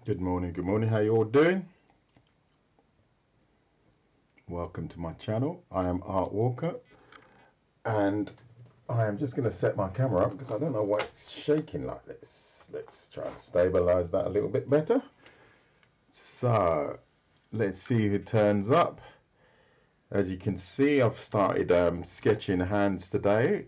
Good morning, how you all doing? Welcome to my channel. I am Art Walker, and I am just going to set my camera up because I don't know why it's shaking like this. Let's try and stabilize that a little bit better. So let's see who turns up. As you can see, I've started sketching hands today.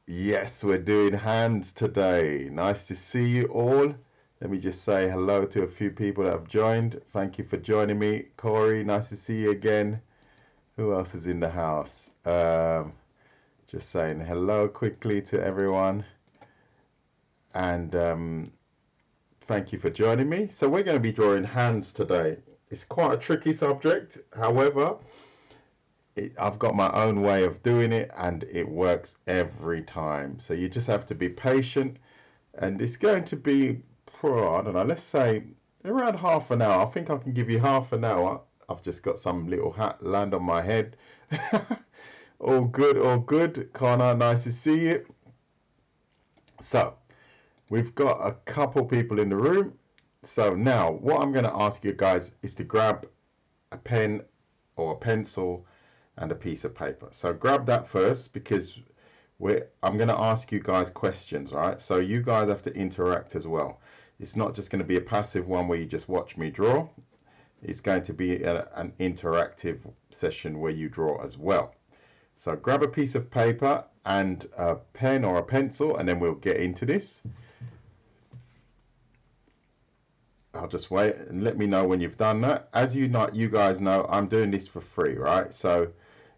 Yes, we're doing hands today. Nice to see you all. Let me just say hello to a few people that have joined. Thank you for joining me. Corey, nice to see you again. Who else is in the house? Just saying hello quickly to everyone. And thank you for joining me. So we're going to be drawing hands today. It's quite a tricky subject. However, I've got my own way of doing it and it works every time. So you just have to be patient, and it's going to be, I don't know, let's say around half an hour. I think I can give you half an hour. I've just got some little hat land on my head. All good, all good. Connor, nice to see you. So we've got a couple people in the room. So now what I'm going to ask you guys is to grab a pen or a pencil and a piece of paper. So grab that first, because I'm going to ask you guys questions, right? So you guys have to interact as well. It's not just going to be a passive one where you just watch me draw. It's going to be an interactive session where you draw as well. So grab a piece of paper and a pen or a pencil, and then we'll get into this. I'll just wait and let me know when you've done that. As you guys know, I'm doing this for free, right? So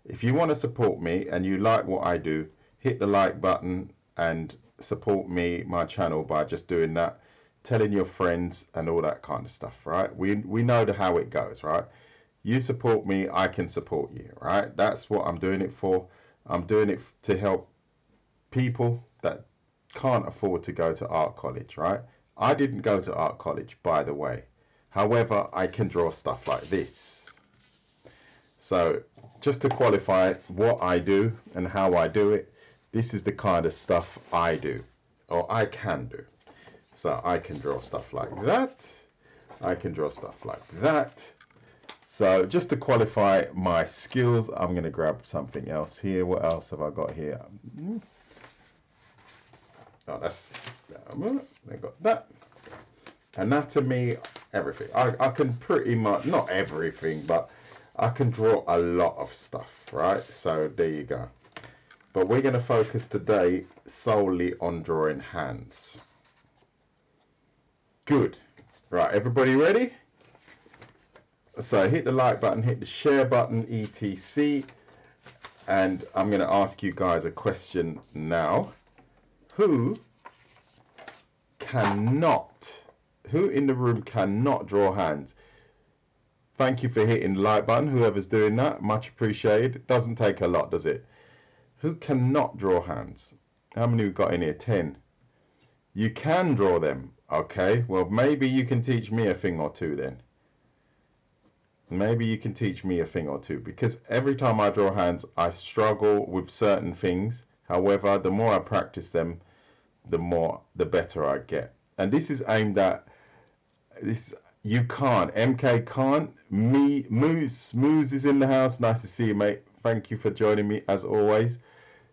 if you want to support me and you like what I do, hit the like button and support me, my channel, by just doing that, telling your friends and all that kind of stuff, right? We know how it goes, right? You support me, I can support you, right? That's what I'm doing it for. I'm doing it to help people that can't afford to go to art college, right? I didn't go to art college, by the way. However, I can draw stuff like this. So just to qualify what I do and how I do it, this is the kind of stuff I do, or I can do. So I can draw stuff like that. I can draw stuff like that. So just to qualify my skills, I'm going to grab something else here. What else have I got here? Oh, I got that. Anatomy, everything. I can pretty much, not everything, but I can draw a lot of stuff, right? So there you go. But we're going to focus today solely on drawing hands. Good. Right, everybody ready? So hit the like button, hit the share button, etc. And I'm going to ask you guys a question now. Who in the room cannot draw hands? Thank you for hitting the like button, whoever's doing that. Much appreciated. It doesn't take a lot, does it? Who cannot draw hands? How many we've got in here? 10. You can draw them. Okay, well, maybe you can teach me a thing or two then. Maybe you can teach me a thing or two, because every time I draw hands, I struggle with certain things. However, the more I practice them, the better I get. And this is aimed at this. You can't. MK can't. Me, Moose is in the house. Nice to see you, mate. Thank you for joining me as always.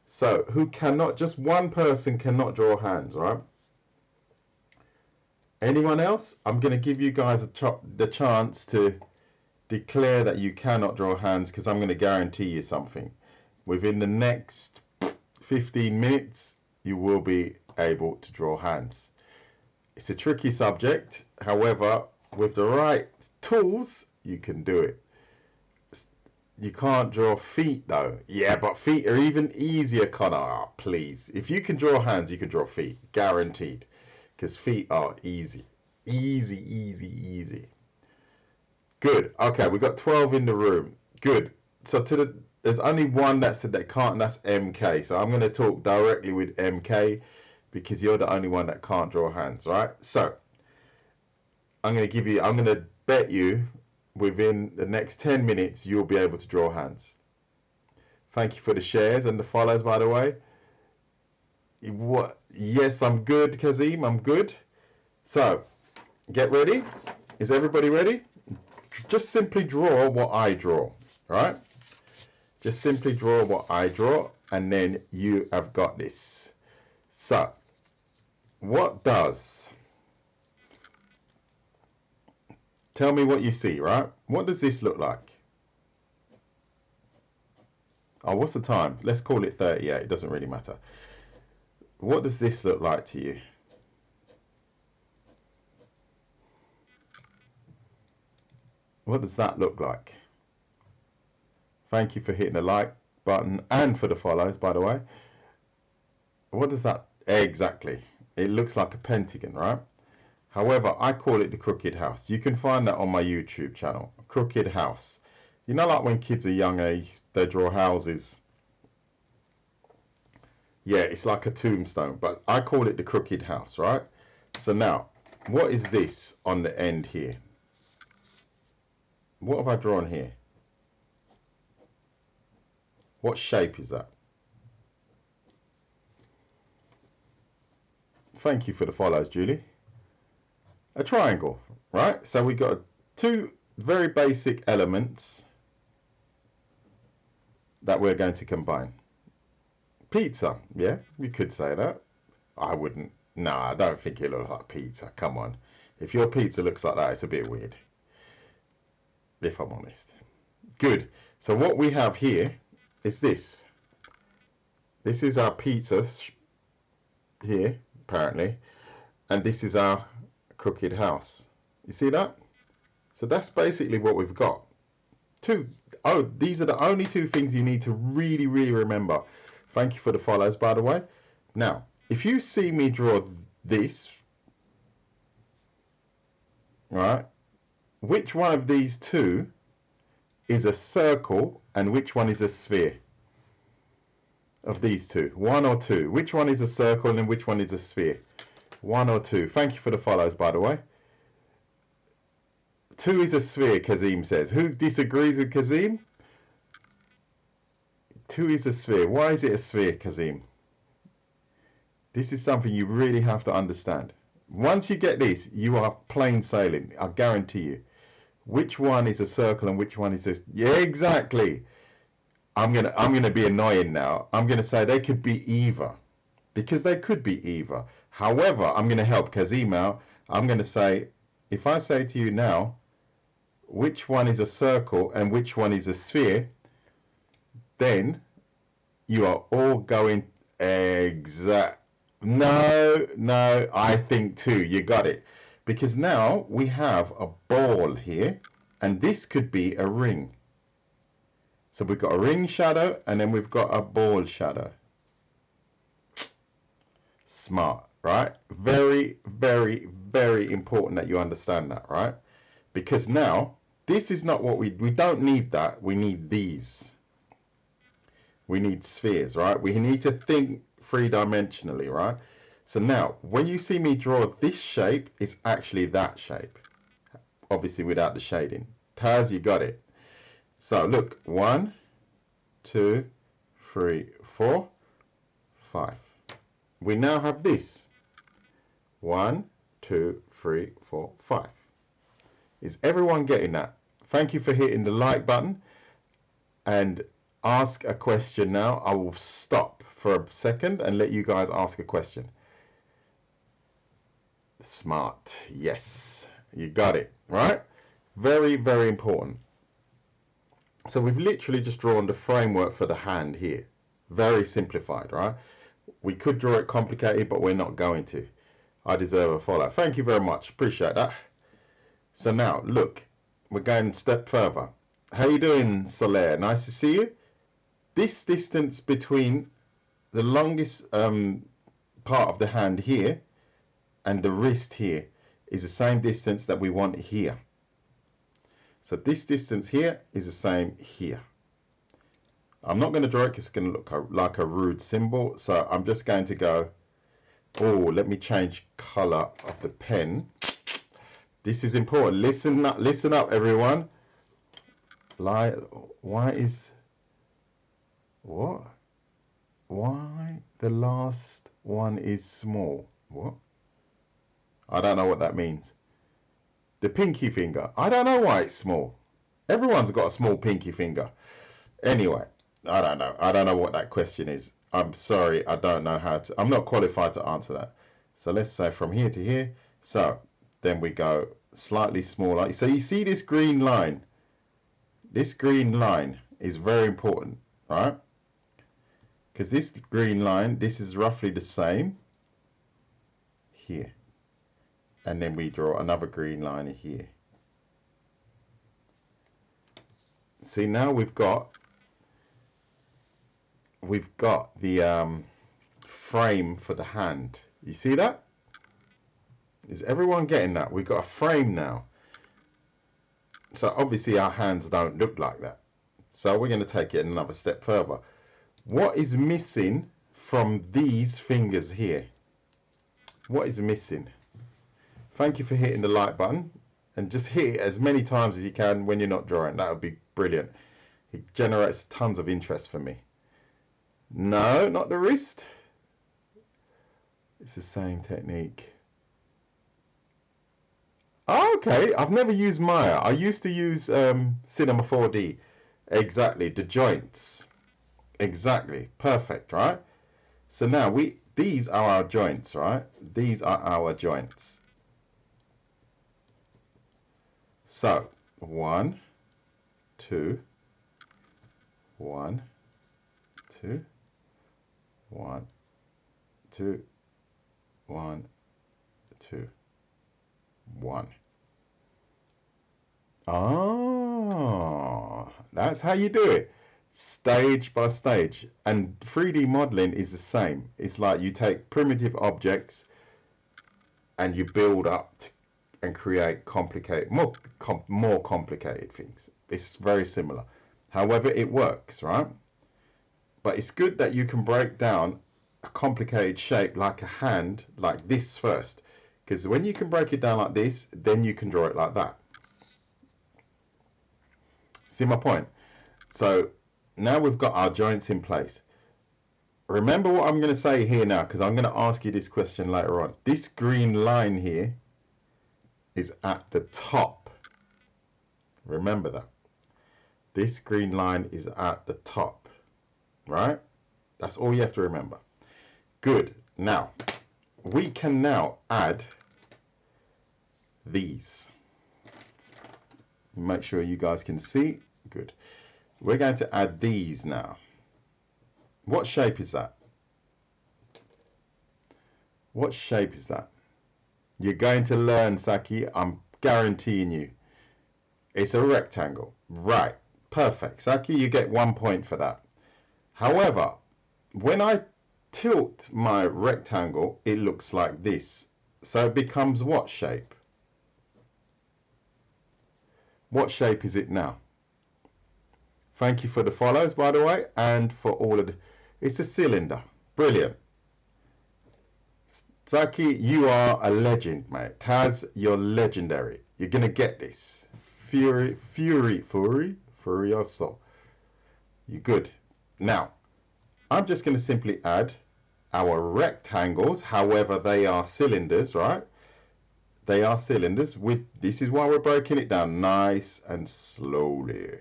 So, who cannot? Just one person cannot draw hands, right? Anyone else? I'm going to give you guys the chance to declare that you cannot draw hands, because I'm going to guarantee you something. Within the next 15 minutes, you will be able to draw hands. It's a tricky subject. However, with the right tools, you can do it. You can't draw feet though. Yeah, but feet are even easier, Connor. Oh, please. If you can draw hands, you can draw feet. Guaranteed. Because feet are easy. Easy, easy, easy. Good. Okay, we've got 12 in the room. Good. So there's only one that said they can't, and that's MK. So I'm going to talk directly with MK, because you're the only one that can't draw hands, right? So I'm going to bet you within the next 10 minutes you'll be able to draw hands. Thank you for the shares and the follows, by the way. What? Yes, I'm good, Kazim. I'm good. So Get ready. Is everybody ready? Just simply draw what I draw, right? Just simply draw what I draw, and then you have got this. So, what does... Tell me what you see, right? What does this look like? Oh, what's the time? Let's call it 38. It doesn't really matter. What does this look like to you? What does that look like? Thank you for hitting the like button and for the follows, by the way. What does that exactly? It looks like a pentagon, right? However, I call it the crooked house. You can find that on my YouTube channel, Crooked House. You know, like when kids are young age, they draw houses. Yeah, it's like a tombstone, but I call it the crooked house, right? So now, what is this on the end here? What have I drawn here? What shape is that? Thank you for the follows, Julie. A triangle, right? So we got two very basic elements that we're going to combine. Pizza, yeah, you could say that. I wouldn't. No, I don't think it looks like pizza. Come on. If your pizza looks like that, it's a bit weird, if I'm honest. Good. So what we have here is this. This is our pizza here, apparently, and this is our crooked house. You see that? So that's basically what we've got. These are the only two things you need to really, really remember. Thank you for the follows, by the way. Now, if you see me draw this, right, which one of these two is a circle and which one is a sphere? Of these two, one or two, which one is a circle and which one is a sphere? One or two. Thank you for the follows, by the way. Two is a sphere, Kazim says. Who disagrees with Kazim? Two is a sphere. Why is it a sphere, Kazim? This is something you really have to understand. Once you get this, you are plain sailing. I guarantee you. Which one is a circle and which one is a... Yeah, exactly. I'm gonna be annoying now. I'm gonna say they could be either, because they could be either. However, I'm gonna help Kazim out. I'm gonna say, if I say to you now, which one is a circle and which one is a sphere, then you are all going no, I think two. You got it. Because now we have a ball here, and this could be a ring. So we've got a ring shadow, and then we've got a ball shadow. Smart, right? Very, very, very important that you understand that, right? Because now, this is not what we don't need that. We need these. We need spheres, right? We need to think three-dimensionally, right? So now, when you see me draw this shape, it's actually that shape. Obviously without the shading. Taz, you got it. So look, 1, 2, 3, 4, 5. We now have this. 1, 2, 3, 4, 5. Is everyone getting that? Thank you for hitting the like button. And ask a question now. I will stop for a second and let you guys ask a question. Smart. Yes. You got it. Right? Very, very important. So we've literally just drawn the framework for the hand here. Very simplified, right? We could draw it complicated, but we're not going to. I deserve a follow. Thank you very much. Appreciate that. So now, look. We're going a step further. How you doing, Soler? Nice to see you. This distance between the longest part of the hand here and the wrist here is the same distance that we want here. So this distance here is the same here. I'm not going to draw it because it's going to look like a rude symbol. So I'm just going to go, oh, let me change color of the pen. This is important. Listen up, everyone. Why the last one is small? What? I don't know what that means. The pinky finger. I don't know why it's small. Everyone's got a small pinky finger. Anyway, I don't know. I don't know what that question is. I'm sorry. I don't know how to. I'm not qualified to answer that. So let's say from here to here. So then we go slightly smaller. So you see this green line. This green line is very important, right? Because this green line, this is roughly the same here. And then we draw another green line here. See, now we've got the frame for the hand. You see that? Is everyone getting that? We've got a frame now. So obviously our hands don't look like that. So we're going to take it another step further. What is missing from these fingers here? What is missing? Thank you for hitting the like button, and just hit it as many times as you can when you're not drawing. That would be brilliant. It generates tons of interest for me. No, not the wrist. It's the same technique. Oh, okay, I've never used Maya. I used to use Cinema 4D. Exactly, the joints. Exactly, perfect, right? So now these are our joints, right? These are our joints. So 1, 2, 1, 2, 1, 2, 1, 2, 1. Ah, that's how you do it, stage by stage. And 3D modeling is the same. It's like you take primitive objects and you build up and create complicated, more complicated things. It's very similar. However, it works, right? But it's good that you can break down a complicated shape like a hand, like this first. Because when you can break it down like this, then you can draw it like that. See my point? So now we've got our joints in place. Remember what I'm going to say here now, because I'm going to ask you this question later on. This green line here is at the top. Remember that. This green line is at the top, right? That's all you have to remember. Good. Now, we can now add these. Make sure you guys can see. Good. We're going to add these now. What shape is that? What shape is that? You're going to learn, Saki. I'm guaranteeing you. It's a rectangle. Right. Perfect. Saki, you get 1 point for that. However, when I tilt my rectangle, it looks like this. So it becomes what shape? What shape is it now? Thank you for the follows, by the way, and for all of the... It's a cylinder. Brilliant. Saki, you are a legend, mate. Taz, you're legendary. You're going to get this. Furioso. You're good. Now, I'm just going to simply add our rectangles. However, they are cylinders, right? They are cylinders. This is why we're breaking it down nice and slowly.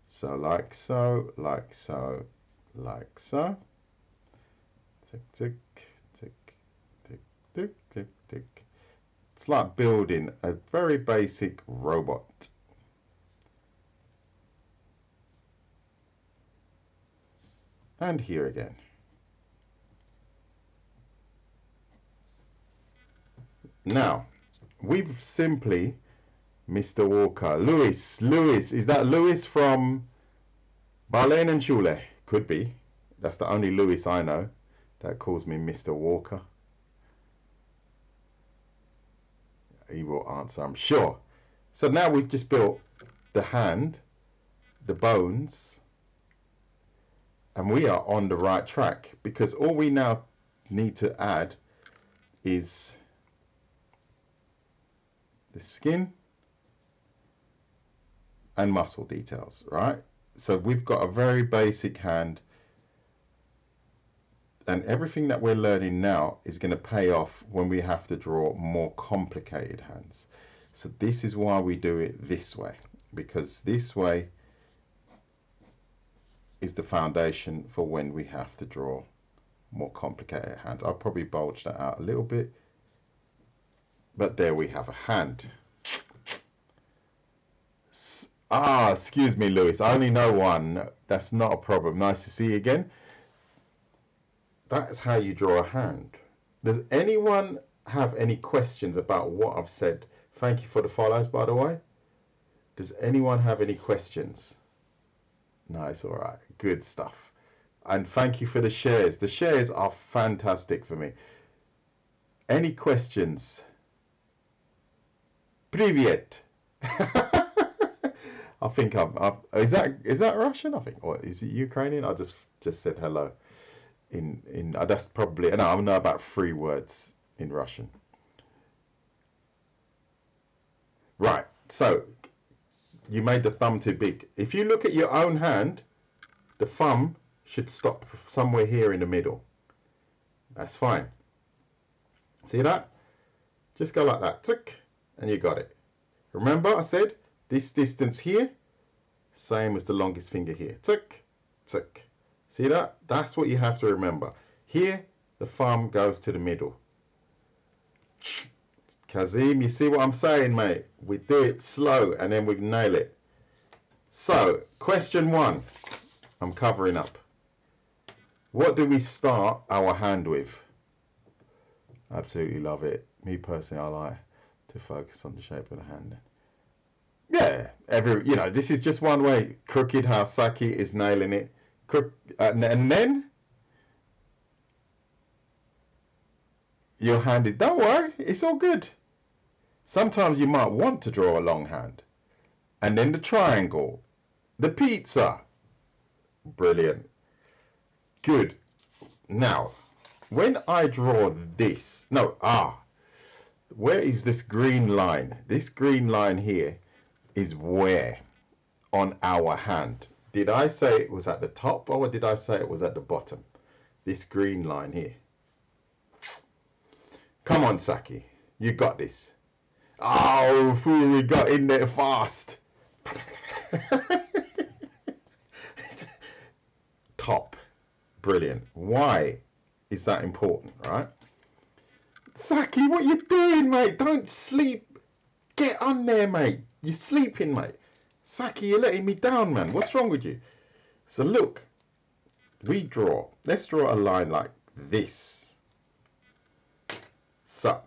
So like so, like so, like so. Tick, tick, tick, tick, tick, tick, tick. It's like building a very basic robot. And here again. Now, we've simply, Mr. Walker, Lewis, is that Lewis from Barlene and Schule? Could be. That's the only Lewis I know that calls me Mr. Walker. He will answer, I'm sure. So now we've just built the hand, the bones, and we are on the right track, because all we now need to add is the skin and muscle details, right? So we've got a very basic hand, and everything that we're learning now is going to pay off when we have to draw more complicated hands. So this is why we do it this way, because this way is the foundation for when we have to draw more complicated hands. I'll probably bulge that out a little bit, but there we have a hand. Excuse me, Lewis, I only know one. That's not a problem. Nice to see you again. That's how you draw a hand. Does anyone have any questions about what I've said? Thank you for the follows, by the way. Does anyone have any questions? No, it's all right. Good stuff. And thank you for the shares. The shares are fantastic for me. Any questions? Привет. I think is that Russian? I think, or is it Ukrainian? I just said hello. That's probably, no, I know about 3 words in Russian. Right, so you made the thumb too big. If you look at your own hand, the thumb should stop somewhere here in the middle. That's fine. See that? Just go like that, tick, and you got it. Remember I said this distance here, same as the longest finger here, tick, tick. See that? That's what you have to remember. Here, the thumb goes to the middle. Kazim, you see what I'm saying, mate? We do it slow and then we nail it. So, question 1. I'm covering up. What do we start our hand with? Absolutely love it. Me personally, I like to focus on the shape of the hand. Yeah, this is just one way. Crooked, how Saki is nailing it. And then your hand is, don't worry, it's all good. Sometimes you might want to draw a long hand. And then the triangle, the pizza. Brilliant. Good. Now, when I draw this, where is this green line? This green line here is where on our hand? Did I say it was at the top or did I say it was at the bottom? This green line here. Come on, Saki. You got this. Oh, we got in there fast. Top. Brilliant. Why is that important, right? Saki, what you doing, mate? Don't sleep. Get on there, mate. You're sleeping, mate. Saki, you're letting me down, man. What's wrong with you? So look, let's draw a line like this. So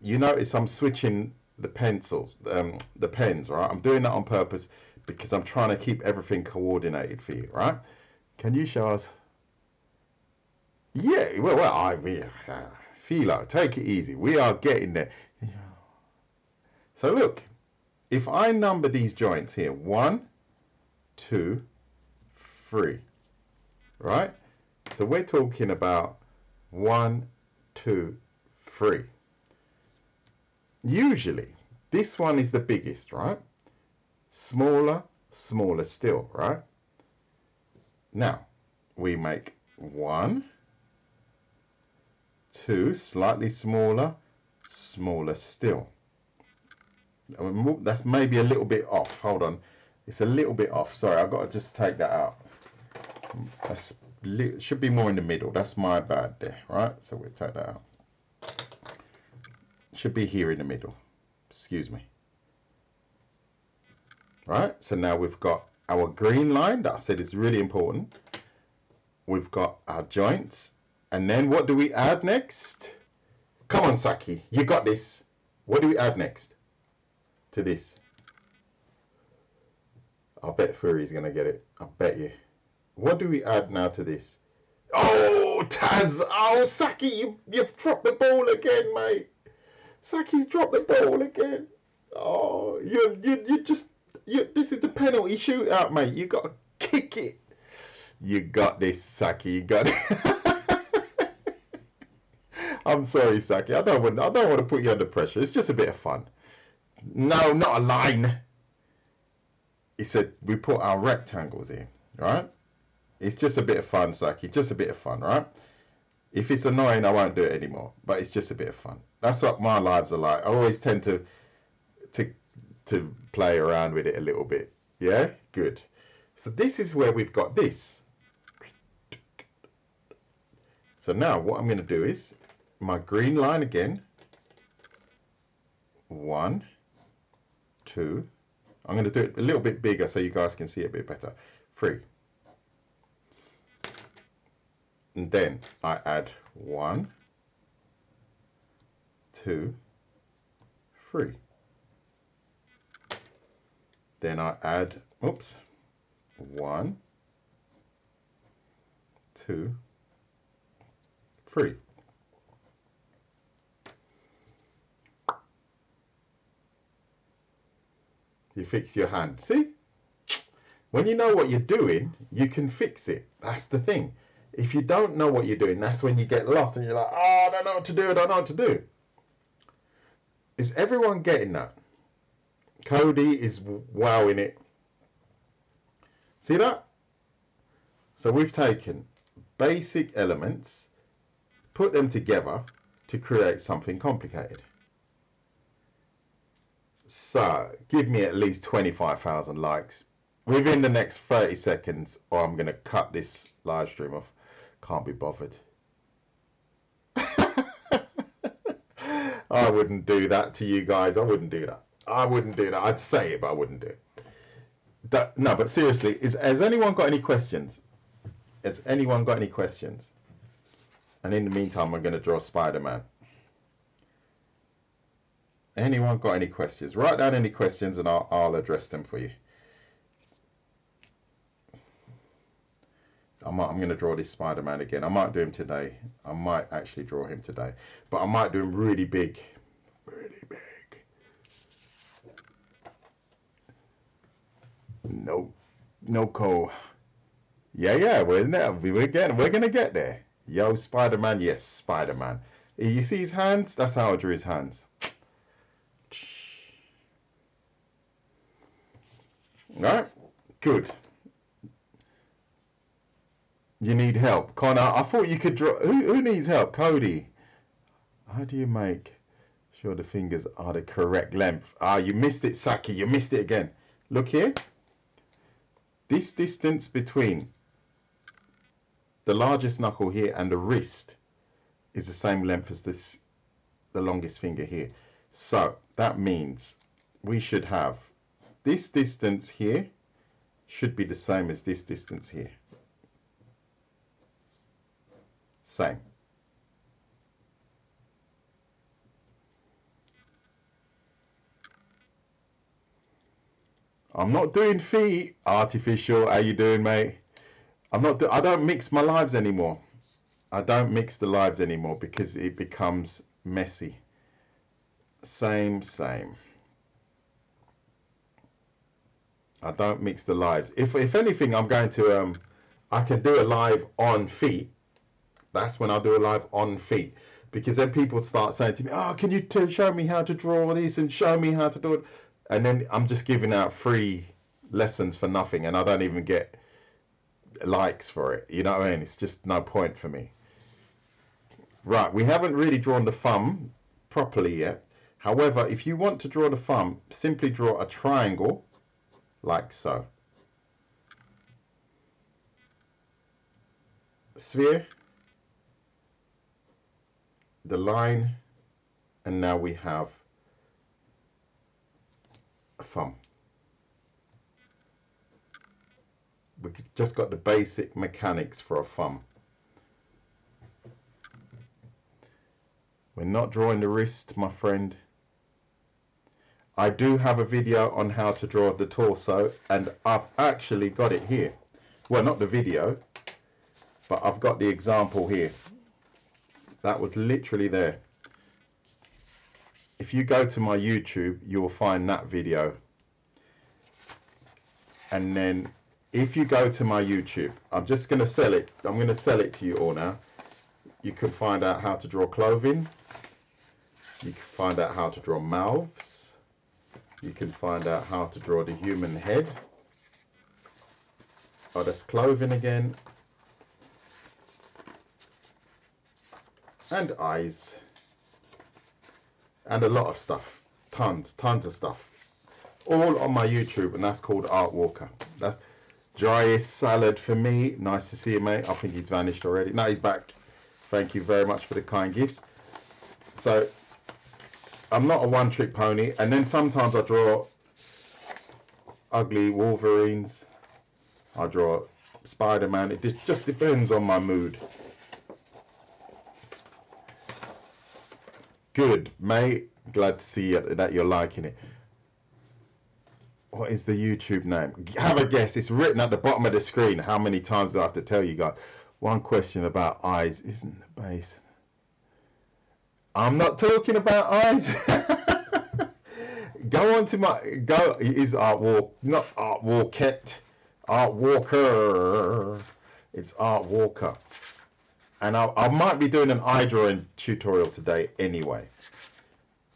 you notice I'm switching the pencils, the pens, right? I'm doing that on purpose because I'm trying to keep everything coordinated for you, right? Can you show us? Yeah, Philo, take it easy. We are getting there. So look, if I number these joints here, 1, 2, 3, right? So we're talking about 1, 2, 3. Usually, this one is the biggest, right? Smaller, smaller still, right? Now, we make 1, 2, slightly smaller, smaller still. That's maybe a little bit off. Hold on. It's a little bit off. Sorry, I've got to just take that out. Should be more in the middle. That's my bad there, right? So we'll take that out. Should be here in the middle. Excuse me. Right? So now we've got our green line that I said is really important. We've got our joints. And then what do we add next? Come on, Saki. You got this. What do we add next to this? I bet Fury's going to get it. I bet you. What do we add now to this? Oh, Taz. Oh, Saki, you've dropped the ball again, mate. Saki's dropped the ball again. Oh, this is the penalty shootout, mate. You got to kick it. You got this, Saki. You got it. I'm sorry, Saki. I don't want to put you under pressure. It's just a bit of fun. No, not a line. He said we put our rectangles in, right? It's just a bit of fun, Saki. Just a bit of fun, right? If it's annoying, I won't do it anymore. But it's just a bit of fun. That's what my lives are like. I always tend to to play around with it a little bit. Yeah, good. So this is where we've got this. So now what I'm going to do is my green line again. 1, 2. I'm going to do it a little bit bigger so you guys can see it a bit better. 3. And then I add 1, 2, 3. Then I add, oops, 1, 2, 3. You fix your hand. See? When you know what you're doing, you can fix it. That's the thing. If you don't know what you're doing, that's when you get lost and you're like, oh, I don't know what to do, I don't know what to do. Is everyone getting that? Cody is wowing it. See that? So we've taken basic elements, put them together to create something complicated. So give me at least 25,000 likes within the next 30 seconds or I'm going to cut this live stream off. Can't be bothered. I wouldn't do that to you guys. I wouldn't do that. I wouldn't do that. I'd say it, but I wouldn't do it. No, but seriously, has anyone got any questions? Has anyone got any questions? And in the meantime, I'm going to draw Spider-Man. Anyone got any questions? Write down any questions and I'll address them for you. I'm going to draw this Spider-Man again. I might do him today. I might actually draw him today. But I might do him really big. Really big. No, Cole. Yeah, we're going to get there. Yo, Spider-Man. Yes, Spider-Man. You see his hands? That's how I drew his hands. All right, good. You need help, Connor. I thought you could draw. Who needs help? Cody. How do you make sure the fingers are the correct length? Ah, you missed it, Saki. You missed it again. Look here. This distance between the largest knuckle here and the wrist is the same length as the longest finger here. So that means we should have this distance here should be the same as this distance here. Same. I'm not doing feet. Artificial. How you doing, mate? I don't mix my lives anymore. I don't mix the lives anymore because it becomes messy. Same. I don't mix the lives. If anything, I'm going to I can do a live on feet. That's when I'll do a live on feet, because then people start saying to me, oh, can you show me how to draw this and show me how to do it? And then I'm just giving out free lessons for nothing and I don't even get likes for it. You know what I mean? It's just no point for me. Right, we haven't really drawn the thumb properly yet. However, if you want to draw the thumb, simply draw a triangle like so. Sphere, the line, and now we have a thumb. We just got the basic mechanics for a thumb. We're not drawing the wrist, my friend. I do have a video on how to draw the torso, and I've actually got it here. Well, not the video, but I've got the example here. That was literally there. If you go to my YouTube, you will find that video. And then if you go to my YouTube, I'm just going to sell it. I'm going to sell it to you all now. You can find out how to draw clothing. You can find out how to draw mouths. You can find out how to draw the human head. Oh, that's clothing again. And eyes. And a lot of stuff. tons of stuff. All on my YouTube, and that's called Art Walker. That's driest salad for me. Nice to see you, mate. I think he's vanished already. No, he's back. Thank you very much for the kind gifts. So I'm not a one-trick pony, and then sometimes I draw ugly Wolverines. I draw Spider-Man. It just depends on my mood. Good, mate. Glad to see that you're liking it. What is the YouTube name? Have a guess. It's written at the bottom of the screen. How many times do I have to tell you guys? One question about eyes isn't the base. I'm not talking about eyes. Go on to my It is Art Walk, not Art Walkette. Art Walker. It's Art Walker. And I might be doing an eye drawing tutorial today anyway.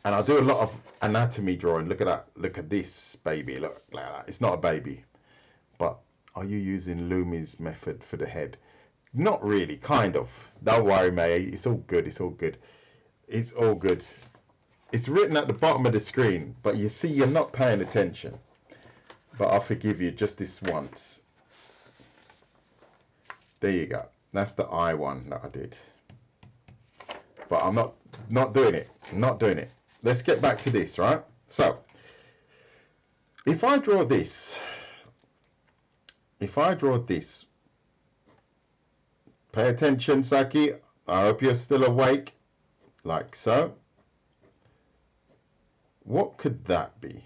And I do a lot of anatomy drawing. Look at that. Look at this baby. Look like that. It's not a baby. But are you using Lumi's method for the head? Not really. Kind of. Don't worry, mate. It's all good. It's all good. It's all good. It's written at the bottom of the screen. But you see, you're not paying attention. But I'll forgive you just this once. There you go. That's the eye one that I did. But I'm not doing it. I'm not doing it. Let's get back to this, right? So, if I draw this, pay attention, Saki. I hope you're still awake, like so. What could that be?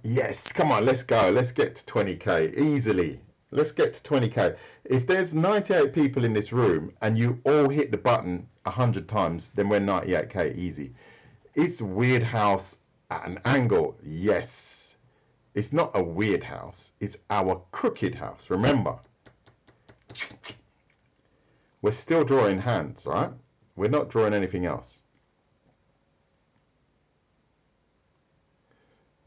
Yes, come on, let's go. Let's get to 20k easily. Let's get to 20k. If there's 98 people in this room and you all hit the button 100 times, then we're 98k easy. It's Weird House at an angle. Yes. It's not a weird house. It's our crooked house. Remember, we're still drawing hands, right? We're not drawing anything else.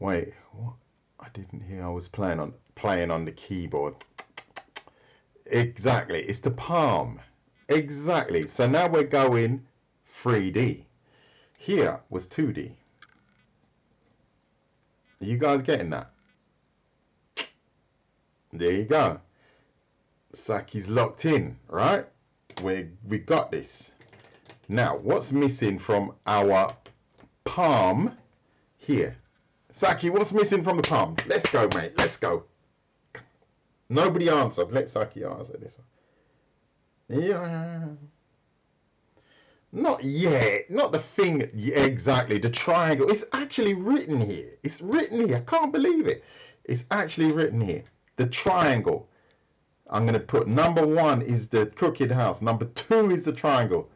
Wait, what? I didn't hear. I was playing on the keyboard. Exactly. It's the palm. Exactly. So now we're going 3D. Here was 2D. Are you guys getting that? There you go. Saki's locked in, right? We got this. Now, what's missing from our palm here? Saki, what's missing from the palm? Let's go, mate. Let's go. Nobody answered. Let Saki answer this one. Yeah. Not yet. Not the thing. Yeah, exactly. The triangle. It's actually written here. It's written here. I can't believe it. It's actually written here. The triangle. I'm going to put number 1 is the crooked house. Number 2 is the triangle.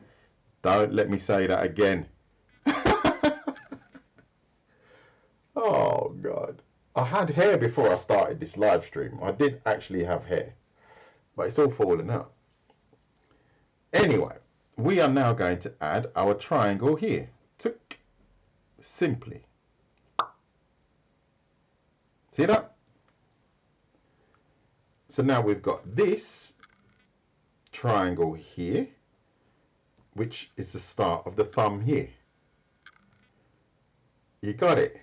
Don't let me say that again. Oh God, I had hair before I started this live stream. I did actually have hair, but it's all fallen out. Anyway, we are now going to add our triangle here. Simply. See that? So now we've got this triangle here, which is the start of the thumb here. You got it?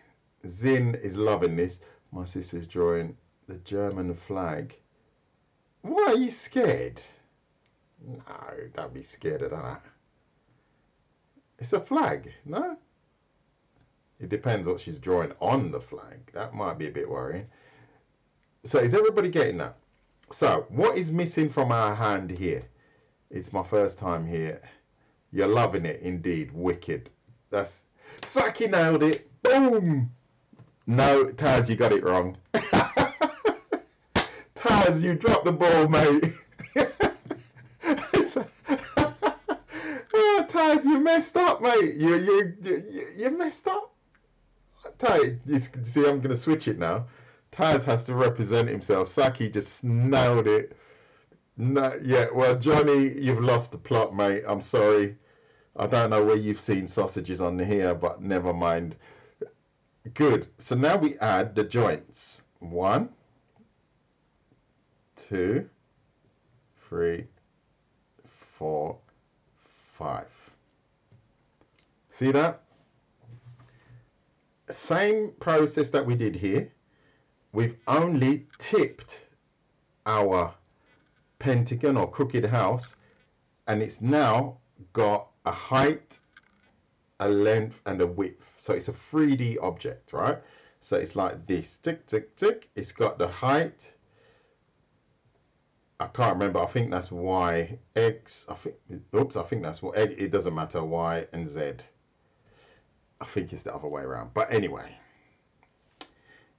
Zin is loving this. My sister's drawing the German flag. Why are you scared? No, don't be scared of that. It's a flag, no? It depends what she's drawing on the flag. That might be a bit worrying. So is everybody getting that? So what is missing from our hand here? It's my first time here. You're loving it indeed. Wicked. That's Saki nailed it. Boom. No, Taz, you got it wrong. Taz, you dropped the ball, mate. Oh, Taz, you messed up, mate. You messed up. Taz, you see, I'm going to switch it now. Taz has to represent himself. Saki just nailed it. No, yeah, well, Johnny, you've lost the plot, mate. I'm sorry. I don't know where you've seen sausages on here, but never mind. Good. So now we add the joints. 1, 2, 3, 4, 5. See that? Same process that we did here. We've only tipped our pentagon or crooked house, and it's now got a height, a length, and a width. So it's a 3D object, right? So it's like this, tick, tick, tick. It's got the height. I can't remember. I think that's Y, X. I think that's what. It doesn't matter. Y and Z. I think it's the other way around. But anyway,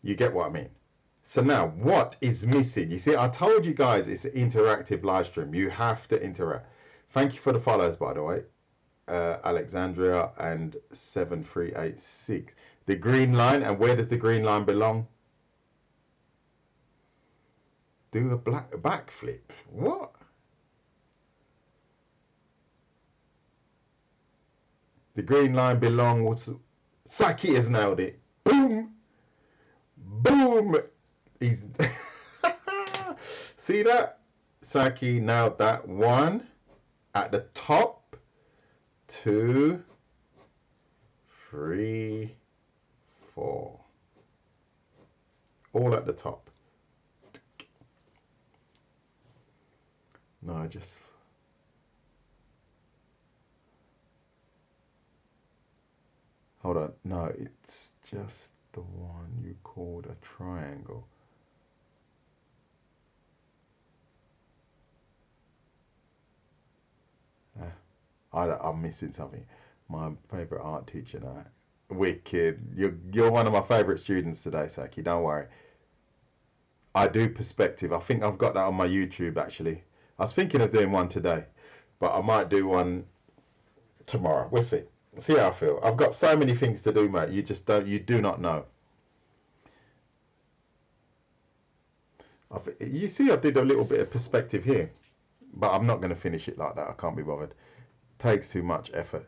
you get what I mean. So now, what is missing? You see, I told you guys it's an interactive live stream. You have to interact. Thank you for the follows, by the way. Alexandria and 7386. The green line, and where does the green line belong? Do a backflip. What? The green line belongs. Saki has nailed it. Boom. Boom. He's see that? Saki nailed that. 1 at the top. 2, 3, 4. All at the top. No, just hold on. No, it's just the one you called a triangle. I'm missing something. My favorite art teacher now. Wicked. You're one of my favorite students today, Saki. Don't worry. I do perspective. I think I've got that on my YouTube actually. I was thinking of doing one today, but I might do one tomorrow. We'll see. See how I feel. I've got so many things to do, mate. You do not know. You see, I did a little bit of perspective here, but I'm not going to finish it like that. I can't be bothered. Takes too much effort.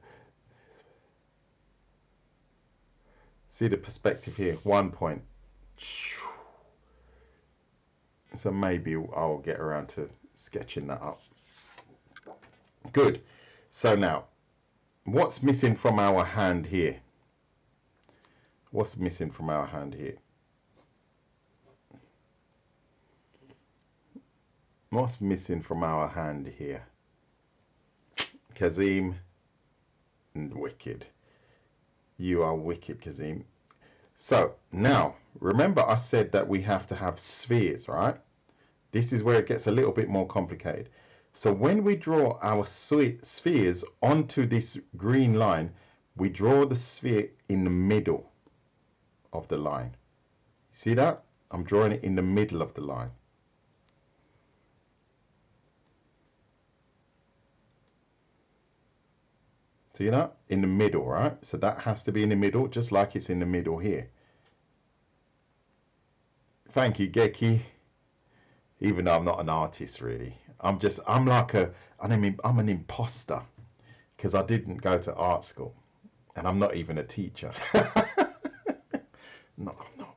See the perspective here. 1 point. So maybe I'll get around to sketching that up. Good. So now, what's missing from our hand here? What's missing from our hand here? What's missing from our hand here? Kazim and Wicked. You are wicked, Kazim. So now, remember I said that we have to have spheres, right? This is where it gets a little bit more complicated. So when we draw our spheres onto this green line, we draw the sphere in the middle of the line. See that? I'm drawing it in the middle of the line. See that? In the middle, right? So that has to be in the middle, just like it's in the middle here. Thank you, Geki. Even though I'm not an artist, really. I'm an imposter. Because I didn't go to art school. And I'm not even a teacher. No, I'm not.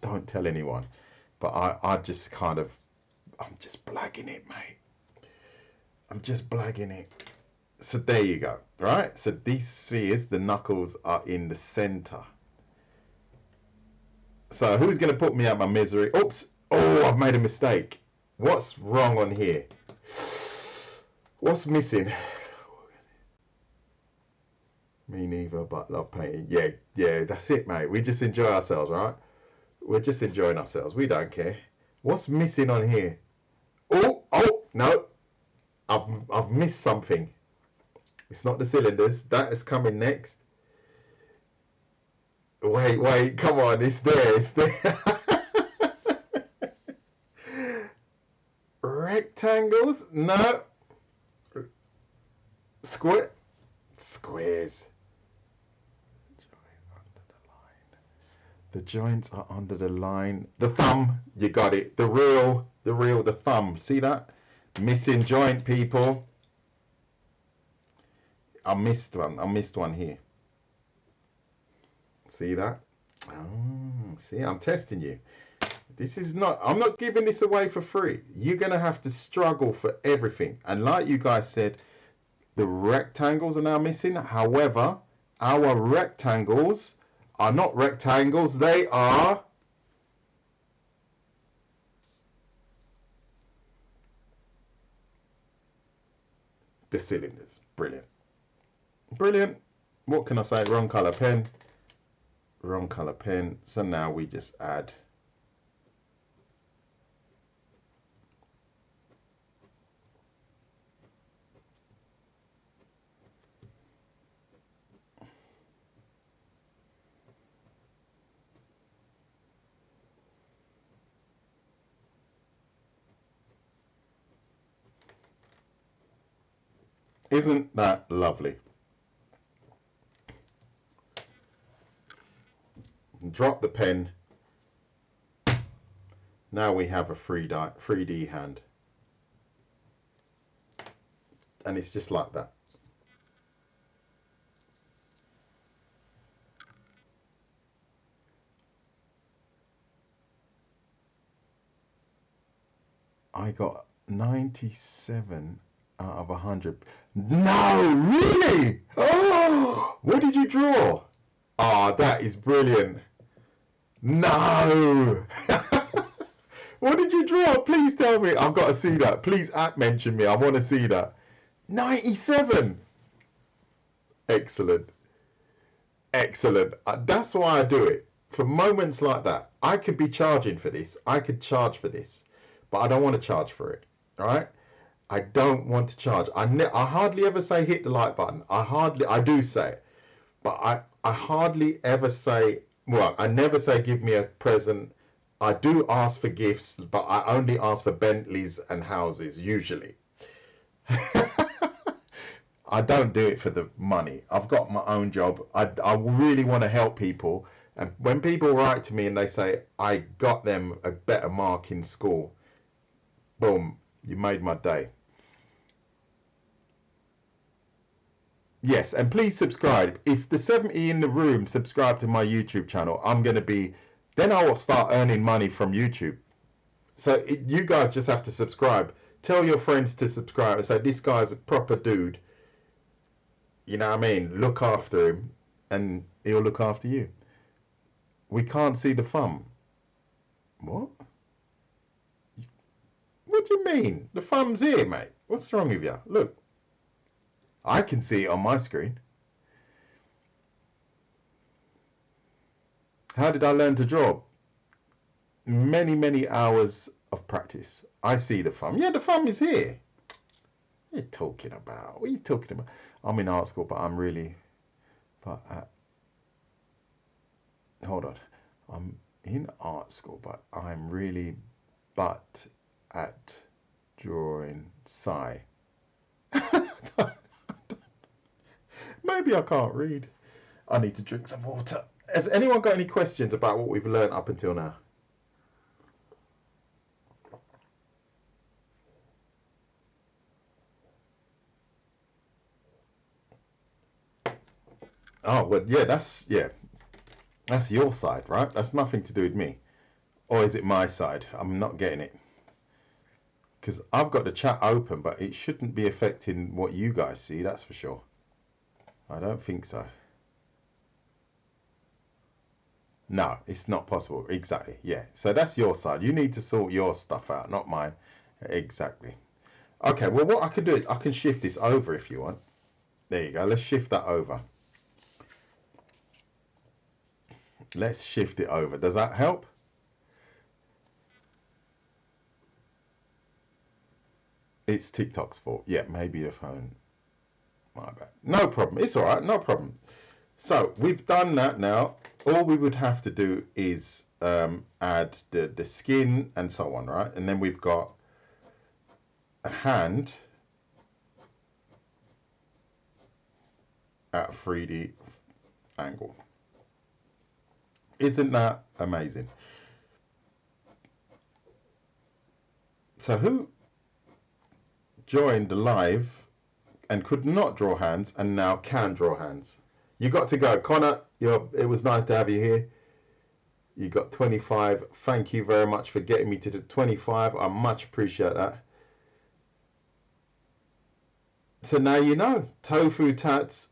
Don't tell anyone. But I'm just blagging it, mate. I'm just blagging it. So there you go, right? So these spheres, the knuckles are in the center. So who's going to put me out my misery? Oops. Oh, I've made a mistake. What's wrong on here? What's missing? Me neither, but love painting. Yeah, that's it, mate. We just enjoy ourselves, right? We're just enjoying ourselves. We don't care. What's missing on here? Oh, no. I've missed something. It's not the cylinders. That is coming next. Wait, come on. It's there. Rectangles? No. Squares. The joints are under the line. The thumb. You got it. The thumb. See that? Missing joint, people. I missed one here. See that? Oh, see, I'm testing you. This is not, I'm not giving this away for free. You're going to have to struggle for everything. And like you guys said, the rectangles are now missing. However, our rectangles are not rectangles. They are the cylinders. Brilliant. Brilliant. What can I say? Wrong color pen. Wrong color pen. So now we just add Isn't that lovely? Drop the pen. Now we have a 3D hand. And it's just like that. I got 97 out of 100. No, really? Oh, what did you draw? Oh, that is brilliant. No. What did you draw? Please tell me. I've got to see that. Please mention me. I want to see that. 97. Excellent. Excellent. That's why I do it. For moments like that. I could be charging for this. I could charge for this. But I don't want to charge for it. All right? I don't want to charge. I hardly ever say hit the like button. I do say it. But I hardly ever say, well, I never say give me a present. I do ask for gifts, but I only ask for Bentleys and houses, usually. I don't do it for the money. I've got my own job. I really want to help people. And when people write to me and they say, I got them a better mark in school, boom, you made my day. Yes, and please subscribe. If the 70 in the room subscribe to my YouTube channel, then I will start earning money from YouTube. So you guys just have to subscribe. Tell your friends to subscribe and say, this guy's a proper dude. You know what I mean? Look after him and he'll look after you. We can't see the thumb. What? What do you mean? The thumb's here, mate. What's wrong with you? Look. I can see it on my screen. How did I learn to draw? Many, many hours of practice. I see the thumb. Yeah, the thumb is here. What are you talking about? What are you talking about? I'm in art school, but I'm really... hold on. I'm in art school, but I'm really at drawing Psy. Maybe I can't read. I need to drink some water. Has anyone got any questions about what we've learned up until now? Oh, well, yeah, that's your side, right? That's nothing to do with me. Or is it my side? I'm not getting it. Because I've got the chat open, but it shouldn't be affecting what you guys see, that's for sure. I don't think so. No, it's not possible. Exactly. Yeah. So that's your side. You need to sort your stuff out, not mine. Exactly. Okay. Well, what I can do is I can shift this over if you want. There you go. Let's shift that over. Let's shift it over. Does that help? It's TikTok's fault. Yeah, maybe the phone. My bad. No problem. It's all right. No problem. So we've done that now. All we would have to do is add the skin and so on, right? And then we've got a hand at a 3D angle. Isn't that amazing? So who joined the live and could not draw hands and now can draw hands? You got to go. Connor, it was nice to have you here. You got 25. Thank you very much for getting me to the 25. I much appreciate that. So now you know, Tofu Tats,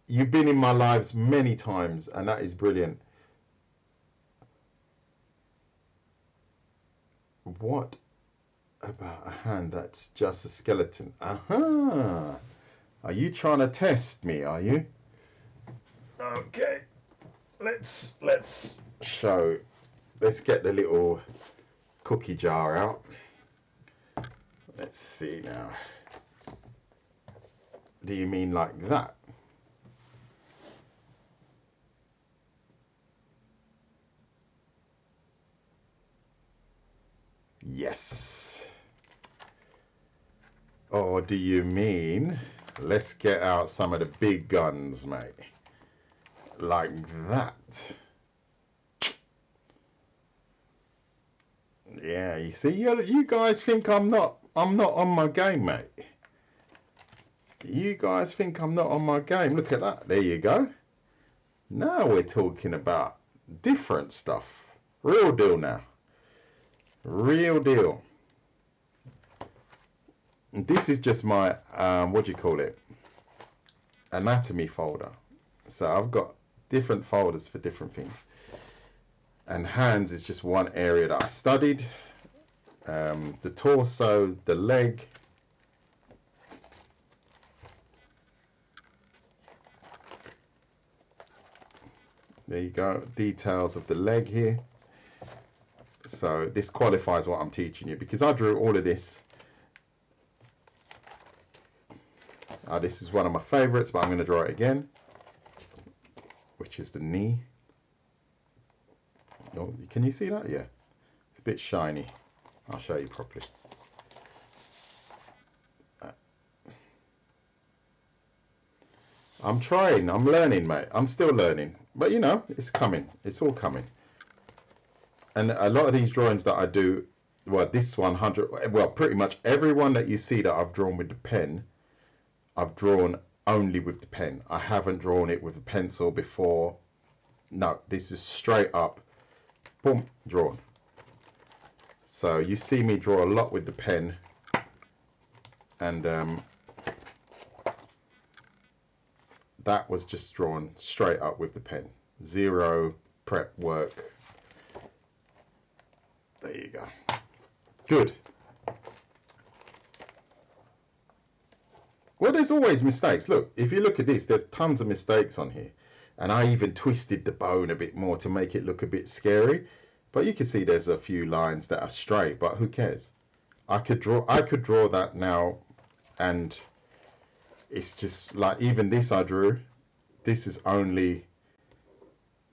you've been in my lives many times, and that is brilliant. What about a hand that's just a skeleton? Aha! Are you trying to test me, are you? Okay, let's show. Let's get the little cookie jar out. Let's see now. Do you mean like that? Yes. Or do you mean, let's get out some of the big guns, mate? Like that. Yeah, you see, you guys think I'm not on my game, mate. You guys think I'm not on my game. Look at that. There you go. Now we're talking about different stuff. Real deal now. Real deal. And this is just my, what do you call it? Anatomy folder. So I've got different folders for different things. And hands is just one area that I studied. The torso, the leg. There you go, details of the leg here. So this qualifies what I'm teaching you because I drew all of this. This is one of my favorites, but I'm going to draw it again, which is the knee. Oh, can you see that? Yeah, it's a bit shiny. I'll show you properly. I'm trying, I'm learning, mate. I'm still learning, but you know, it's coming. It's all coming. And a lot of these drawings that I do, well, this 100, well, pretty much everyone that you see that I've drawn with the pen, I've drawn only with the pen. I haven't drawn it with a pencil before. No, this is straight up, boom, drawn. So you see me draw a lot with the pen, and that was just drawn straight up with the pen. Zero prep work. There you go. Good. Well, there's always mistakes. Look, if you look at this, there's tons of mistakes on here. And I even twisted the bone a bit more to make it look a bit scary. But you can see there's a few lines that are straight, but who cares? I could draw that now, and it's just like, even this I drew, this is only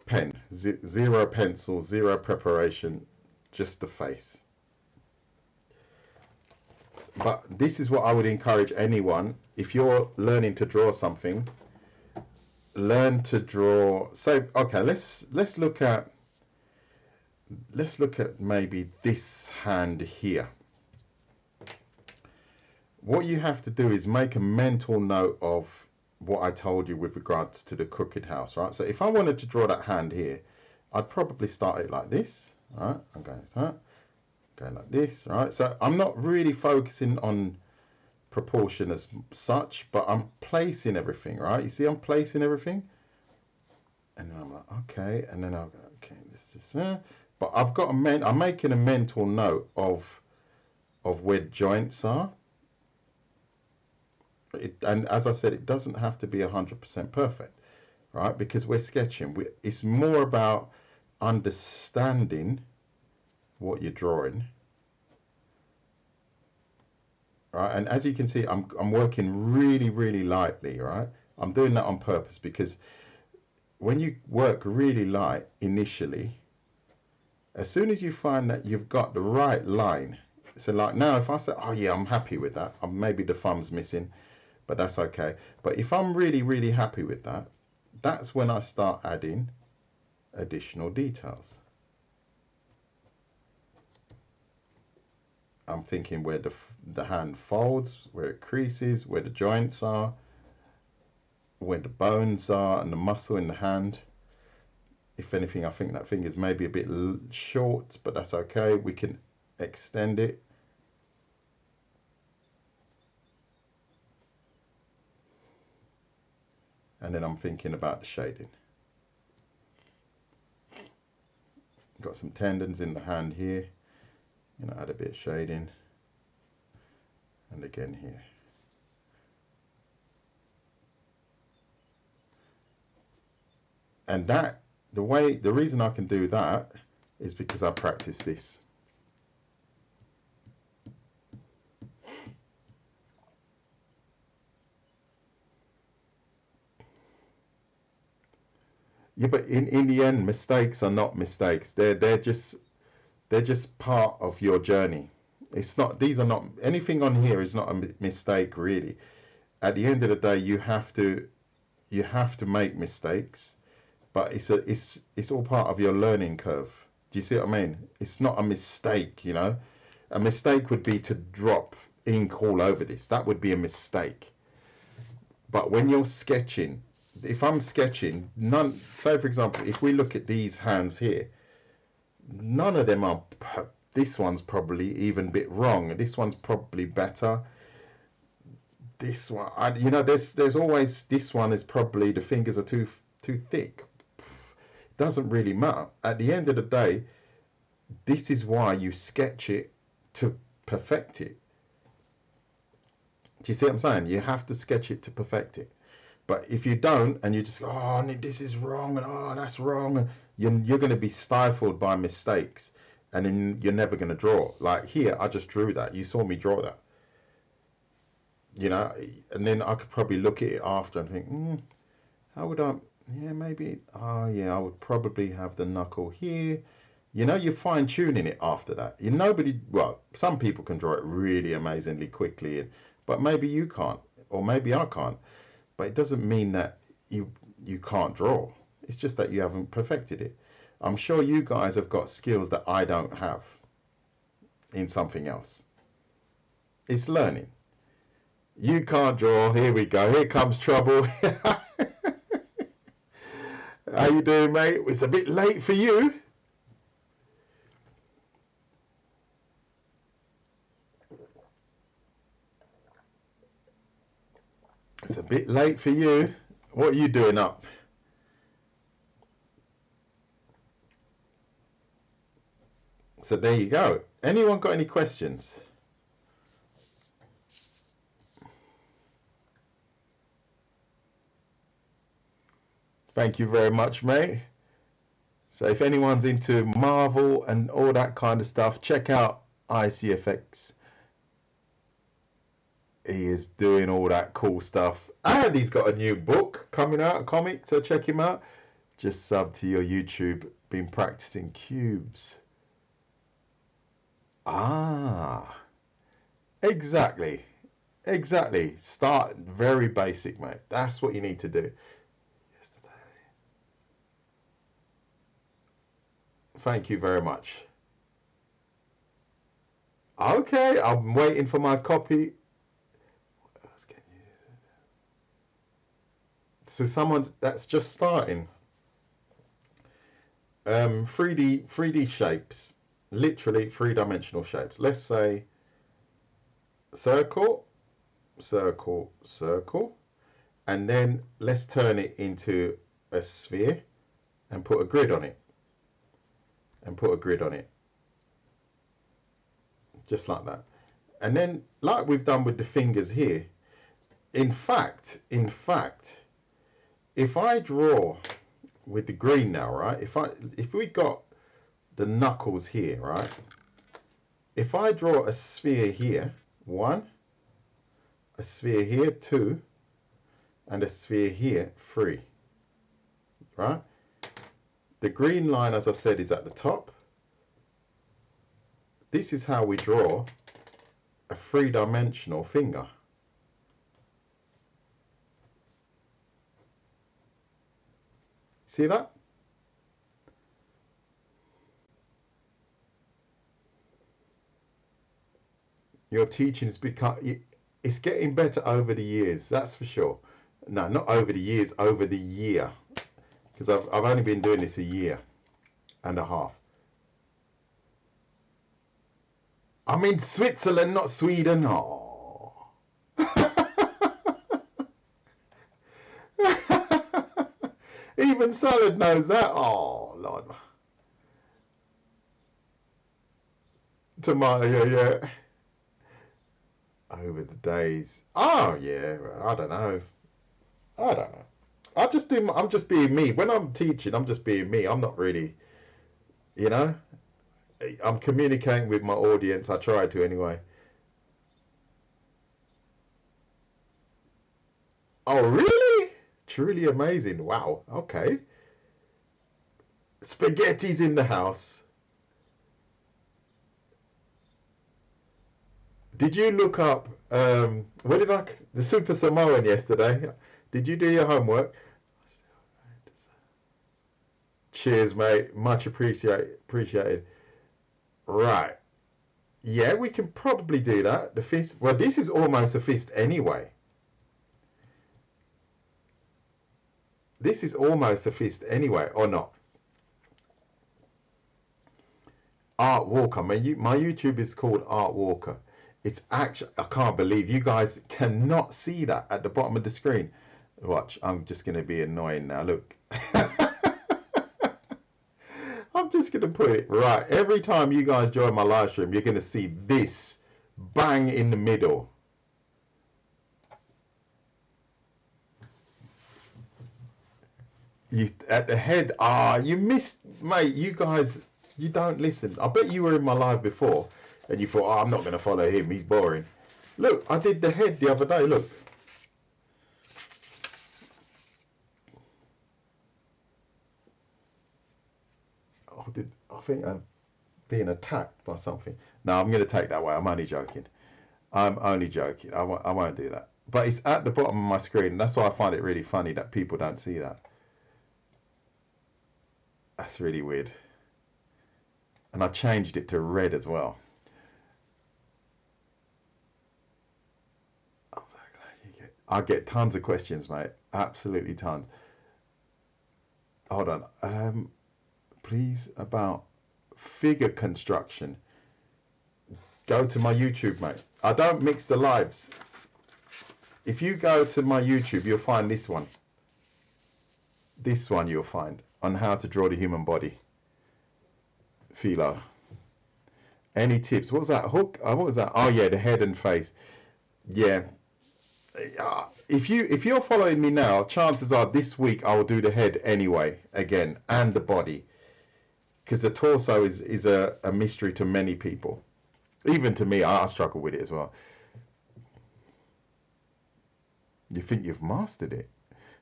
pen, zero pencil, zero preparation, just the face. But this is what I would encourage anyone, if you're learning to draw something, learn to draw. So okay, let's look at maybe this hand here. What you have to do is make a mental note of what I told you with regards to the crooked house, right? So if I wanted to draw that hand here, I'd probably start it like this, right? I'm going like that, going like this, right? So I'm not really focusing on proportion as such, but I'm placing everything, right? You see, I'm placing everything, and then I'm like, okay, and then I'll go, okay, this is, but I've got I'm making a mental note of where joints are. And as I said, it doesn't have to be 100% perfect, right? Because we're sketching. It's more about understanding what you're drawing, right? And as you can see, I'm working really, really lightly, right? I'm doing that on purpose because when you work really light initially, as soon as you find that you've got the right line, so like now, if I say, oh yeah, I'm happy with that, maybe the thumb's missing, but that's okay. But if I'm really, really happy with that, that's when I start adding additional details. I'm thinking where the hand folds, where it creases, where the joints are, where the bones are and the muscle in the hand. If anything, I think that finger's maybe a bit short, but that's okay. We can extend it. And then I'm thinking about the shading. Got some tendons in the hand here. You know, add a bit of shading. And again here. And that, the reason I can do that is because I practice this. Yeah, but in the end, mistakes are not mistakes. They're just part of your journey. It's not, these are not, anything on here is not a mistake really. At the end of the day, you have to make mistakes, but it's all part of your learning curve. Do you see what I mean? It's not a mistake, you know. A mistake would be to drop ink all over this. That would be a mistake. But when you're sketching, if I'm sketching, none, say for example, if we look at these hands here, none of them are, this one's probably even a bit wrong. This one's probably better. This one, you know, there's always, this one is probably, the fingers are too thick. Doesn't really matter. At the end of the day, this is why you sketch it to perfect it. Do you see what I'm saying? You have to sketch it to perfect it. But if you don't, and you just go, oh, this is wrong, and oh, that's wrong, and you're going to be stifled by mistakes, and then you're never going to draw. Like here, I just drew that. You saw me draw that. You know, and then I could probably look at it after and think, how would I, yeah, maybe, oh yeah, I would probably have the knuckle here. You know, you're fine tuning it after that. Well, some people can draw it really amazingly quickly, but maybe you can't, or maybe I can't. But it doesn't mean that you can't draw. It's just that you haven't perfected it. I'm sure you guys have got skills that I don't have in something else. It's learning. You can't draw. Here we go. Here comes trouble. How you doing, mate? It's a bit late for you. It's a bit late for you. What are you doing up? So there you go. Anyone got any questions? Thank you very much, mate. So if anyone's into Marvel and all that kind of stuff, check out ICFX. He is doing all that cool stuff. And he's got a new book coming out, a comic, so check him out. Just sub to your YouTube. Been practicing cubes. Ah, exactly. Exactly. Start very basic, mate. That's what you need to do. Thank you very much. Okay, I'm waiting for my copy. So someone that's just starting. 3D shapes, literally three-dimensional shapes. Let's say circle, circle, circle, and then let's turn it into a sphere and put a grid on it. And put a grid on it. Just like that. And then, like we've done with the fingers here, in fact, if I draw with the green now, right? If we got the knuckles here, right? If I draw a sphere here, 1, a sphere here, 2, and a sphere here, 3, right? The green line, as I said, is at the top. This is how we draw a three-dimensional finger. See that? Your teaching is it's getting better over the years, that's for sure. No, not over the years, over the year. because I've only been doing this a year and a half. I'm in Switzerland, not Sweden. Oh. Even Salad knows that. Oh, Lord. Tomato, yeah. Over the days. Oh, yeah. I don't know. I don't know. I'm just being me. When I'm teaching, I'm just being me. I'm not really, you know, I'm communicating with my audience. I try to anyway. Oh, really? Truly amazing. Wow. Okay. Spaghetti's in the house. Did you look up what did the Super Samoan yesterday? Did you do your homework? Cheers, mate. Much appreciated. Right. Yeah, we can probably do that. The fist. Well, this is almost a fist anyway. This is almost a fist anyway, or not? Art Walker. My YouTube is called Art Walker. It's actually, I can't believe you guys cannot see that at the bottom of the screen. Watch, I'm just going to be annoying now. Look. I'm just going to put it right. Every time you guys join my live stream, you're going to see this bang in the middle. You at the head. You missed, mate. You guys, you don't listen. I bet you were in my live before and you thought, oh, I'm not going to follow him. He's boring. Look, I did the head the other day. Look. I think I'm being attacked by something. No, I'm going to take that way. I'm only joking. I'm only joking. I won't do that. But it's at the bottom of my screen. And that's why I find it really funny that people don't see that. That's really weird. And I changed it to red as well. I'm so glad I get tons of questions, mate. Absolutely tons. Hold on. Please, about figure construction. Go to my YouTube, mate. I don't mix the lives. If you go to my YouTube, you'll find this one. This one you'll find on how to draw the human body. Philo. Any tips? What was that? Hook? What was that? Oh yeah, the head and face. Yeah. If you're following me now, chances are this week I will do the head anyway again and the body, because the torso is a mystery to many people, even to me. I struggle with it as well. You think you've mastered it?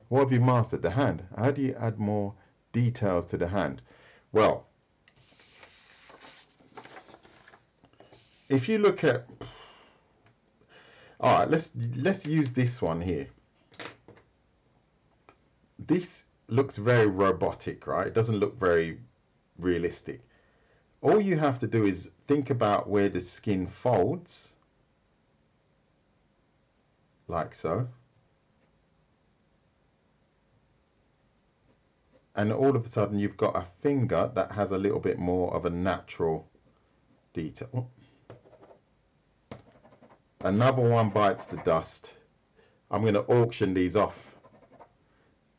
What have you mastered? The hand. How do you add more details to the hand? Well, if you look at, all right, let's use this one here. This looks very robotic, right? It doesn't look very realistic. All you have to do is think about where the skin folds, like so. And all of a sudden you've got a finger that has a little bit more of a natural detail. Another one bites the dust. I'm going to auction these off.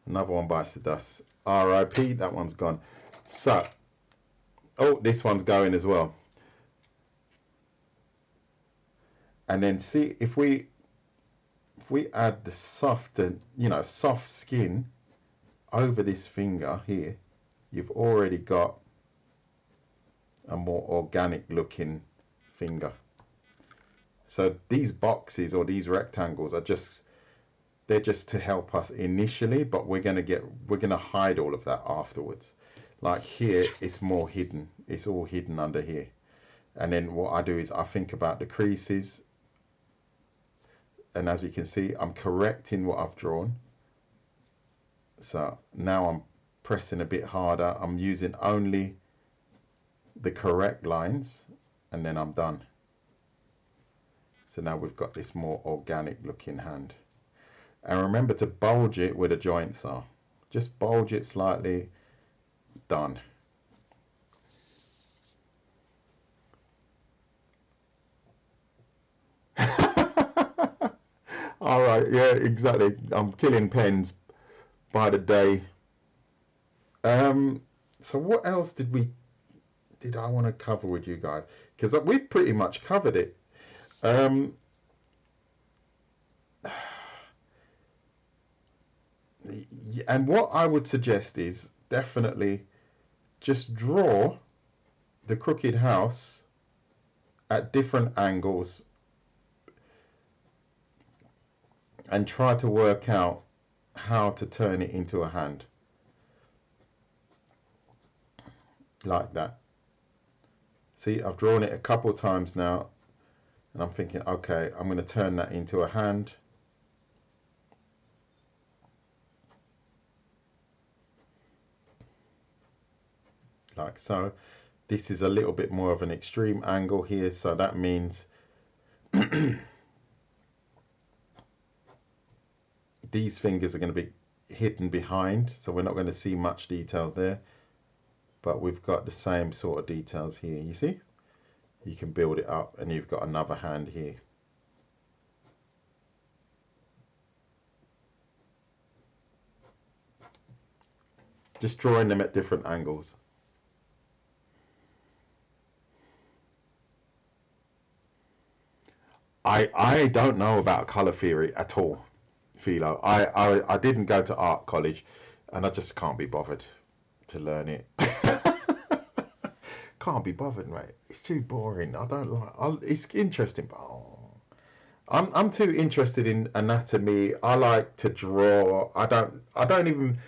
Another one bites the dust. RIP, that one's gone. So, oh, this one's going as well. And then see if we add the soft skin over this finger here, you've already got a more organic looking finger. So these boxes or these rectangles are they're just to help us initially, but we're gonna hide all of that afterwards. Like here, it's more hidden. It's all hidden under here. And then what I do is I think about the creases, and as you can see, I'm correcting what I've drawn. So now I'm pressing a bit harder. I'm using only the correct lines, and then I'm done. So now we've got this more organic looking hand. And remember to bulge it where the joints are. Just bulge it slightly. Done. All right, yeah, exactly. I'm killing pens by the day. Um, so what else did I want to cover with you guys? Because we've pretty much covered it. Um, and what I would suggest is definitely just draw the crooked house at different angles and try to work out how to turn it into a hand like that. See, I've drawn it a couple of times now and I'm thinking, okay, I'm going to turn that into a hand. Like so. This is a little bit more of an extreme angle here, so that means these fingers are going to be hidden behind, so we're not going to see much detail there, but we've got the same sort of details here. You see, you can build it up and you've got another hand here. Just drawing them at different angles. I don't know about color theory at all, Philo. I didn't go to art college and I just can't be bothered to learn it. Can't be bothered, mate. It's too boring. I don't like. It's interesting, but I'm too interested in anatomy. I like to draw. I don't even.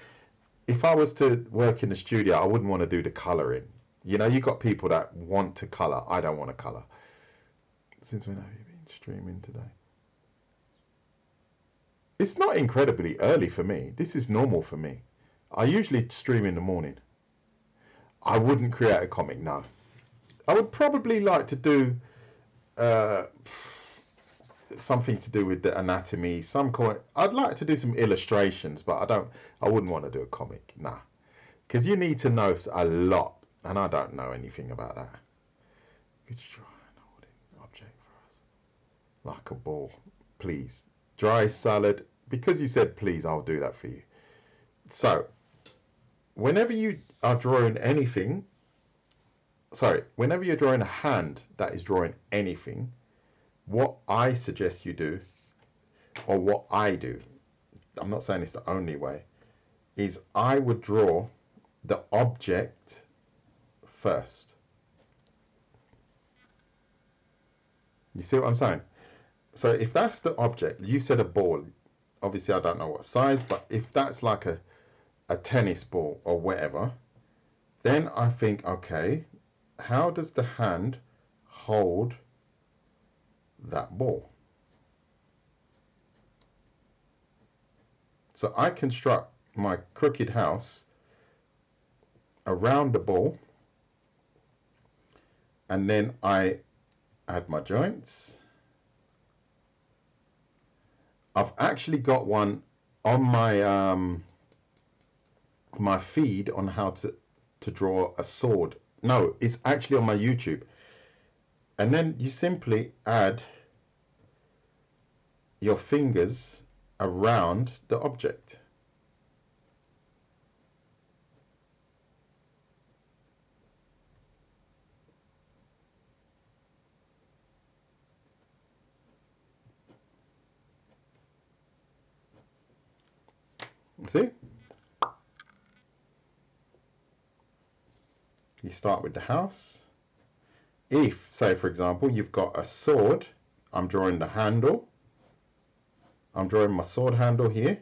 If I was to work in the studio, I wouldn't want to do the coloring. You know, you got people that want to color. I don't want to color. Since when have you been streaming today? It's not incredibly early for me. This is normal for me. I usually stream in the morning. I wouldn't create a comic, no. I would probably like to do uh, something to do with the anatomy. I'd like to do some illustrations, but I wouldn't want to do a comic, nah. Because you need to know a lot, and I don't know anything about that. Could you try and hold an object for us? Like a ball, please. Dry salad. Because you said please, I'll do that for you. So, whenever you are drawing anything, whenever you're drawing a hand that is drawing anything, what I suggest you do, or what I do, I'm not saying it's the only way, is I would draw the object first. You see what I'm saying? So if that's the object, you said a ball. Obviously, I don't know what size, but if that's like a tennis ball or whatever, then I think, okay, how does the hand hold that ball? So I construct my crooked house around the ball, and then I add my joints. I've actually got one on my feed on how to draw a sword. No, it's actually on my YouTube. And then you simply add your fingers around the object. See? You start with the house. If, say for example, you've got a sword, I'm drawing the handle. I'm drawing my sword handle here.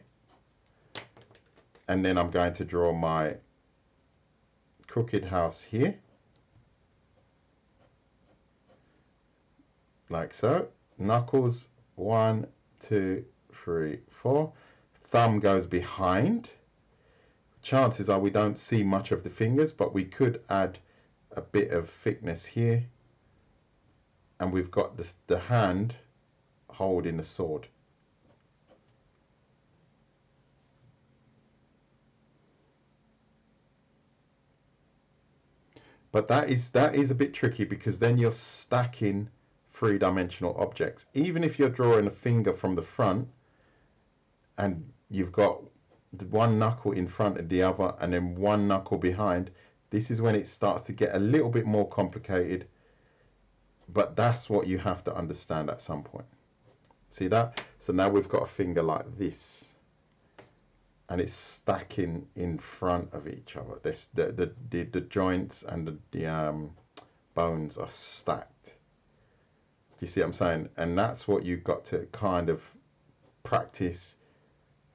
And then I'm going to draw my crooked house here. Like so. Knuckles, 1, 2, 3, 4. Thumb goes behind. Chances are we don't see much of the fingers, but we could add a bit of thickness here. And we've got the hand holding the sword. But that is a bit tricky because then you're stacking three-dimensional objects. Even if you're drawing a finger from the front and you've got one knuckle in front of the other and then one knuckle behind, this is when it starts to get a little bit more complicated. But that's what you have to understand at some point. See that? So now we've got a finger like this. And it's stacking in front of each other. This, the joints and the bones are stacked. Do you see what I'm saying? And that's what you've got to kind of practice,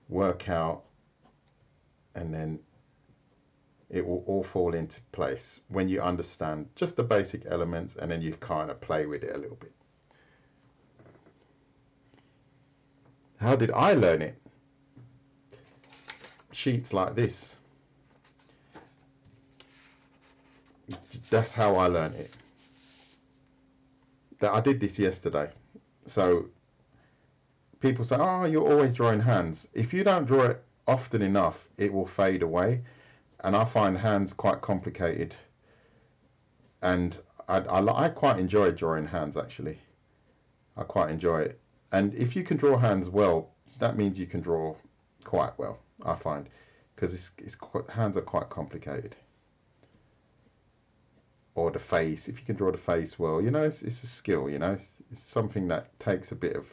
work out, and then it will all fall into place when you understand just the basic elements, and then you kind of play with it a little bit. How did I learn it? Sheets like this. That's how I learned it. That I did this yesterday. So people say, oh, you're always drawing hands. If you don't draw it often enough, it will fade away. And I find hands quite complicated. And I quite enjoy drawing hands, actually. I quite enjoy it. And if you can draw hands well, that means you can draw quite well, I find, because hands are quite complicated. Or the face, if you can draw the face well, you know, it's a skill, you know, it's something that takes a bit of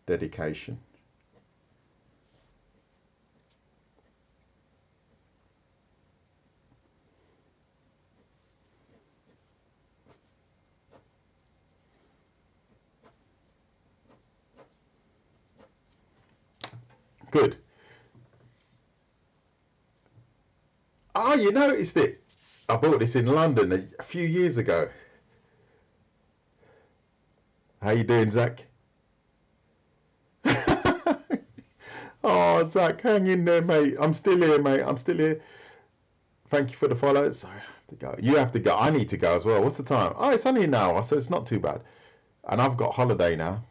dedication. Good. Ah, you noticed it. I bought this in London a few years ago. How you doing, Zach? Oh, Zach, hang in there, mate. I'm still here, mate. I'm still here. Thank you for the follow. Sorry, I have to go. You have to go. I need to go as well. What's the time? Oh, it's only an hour, so it's not too bad. And I've got holiday now.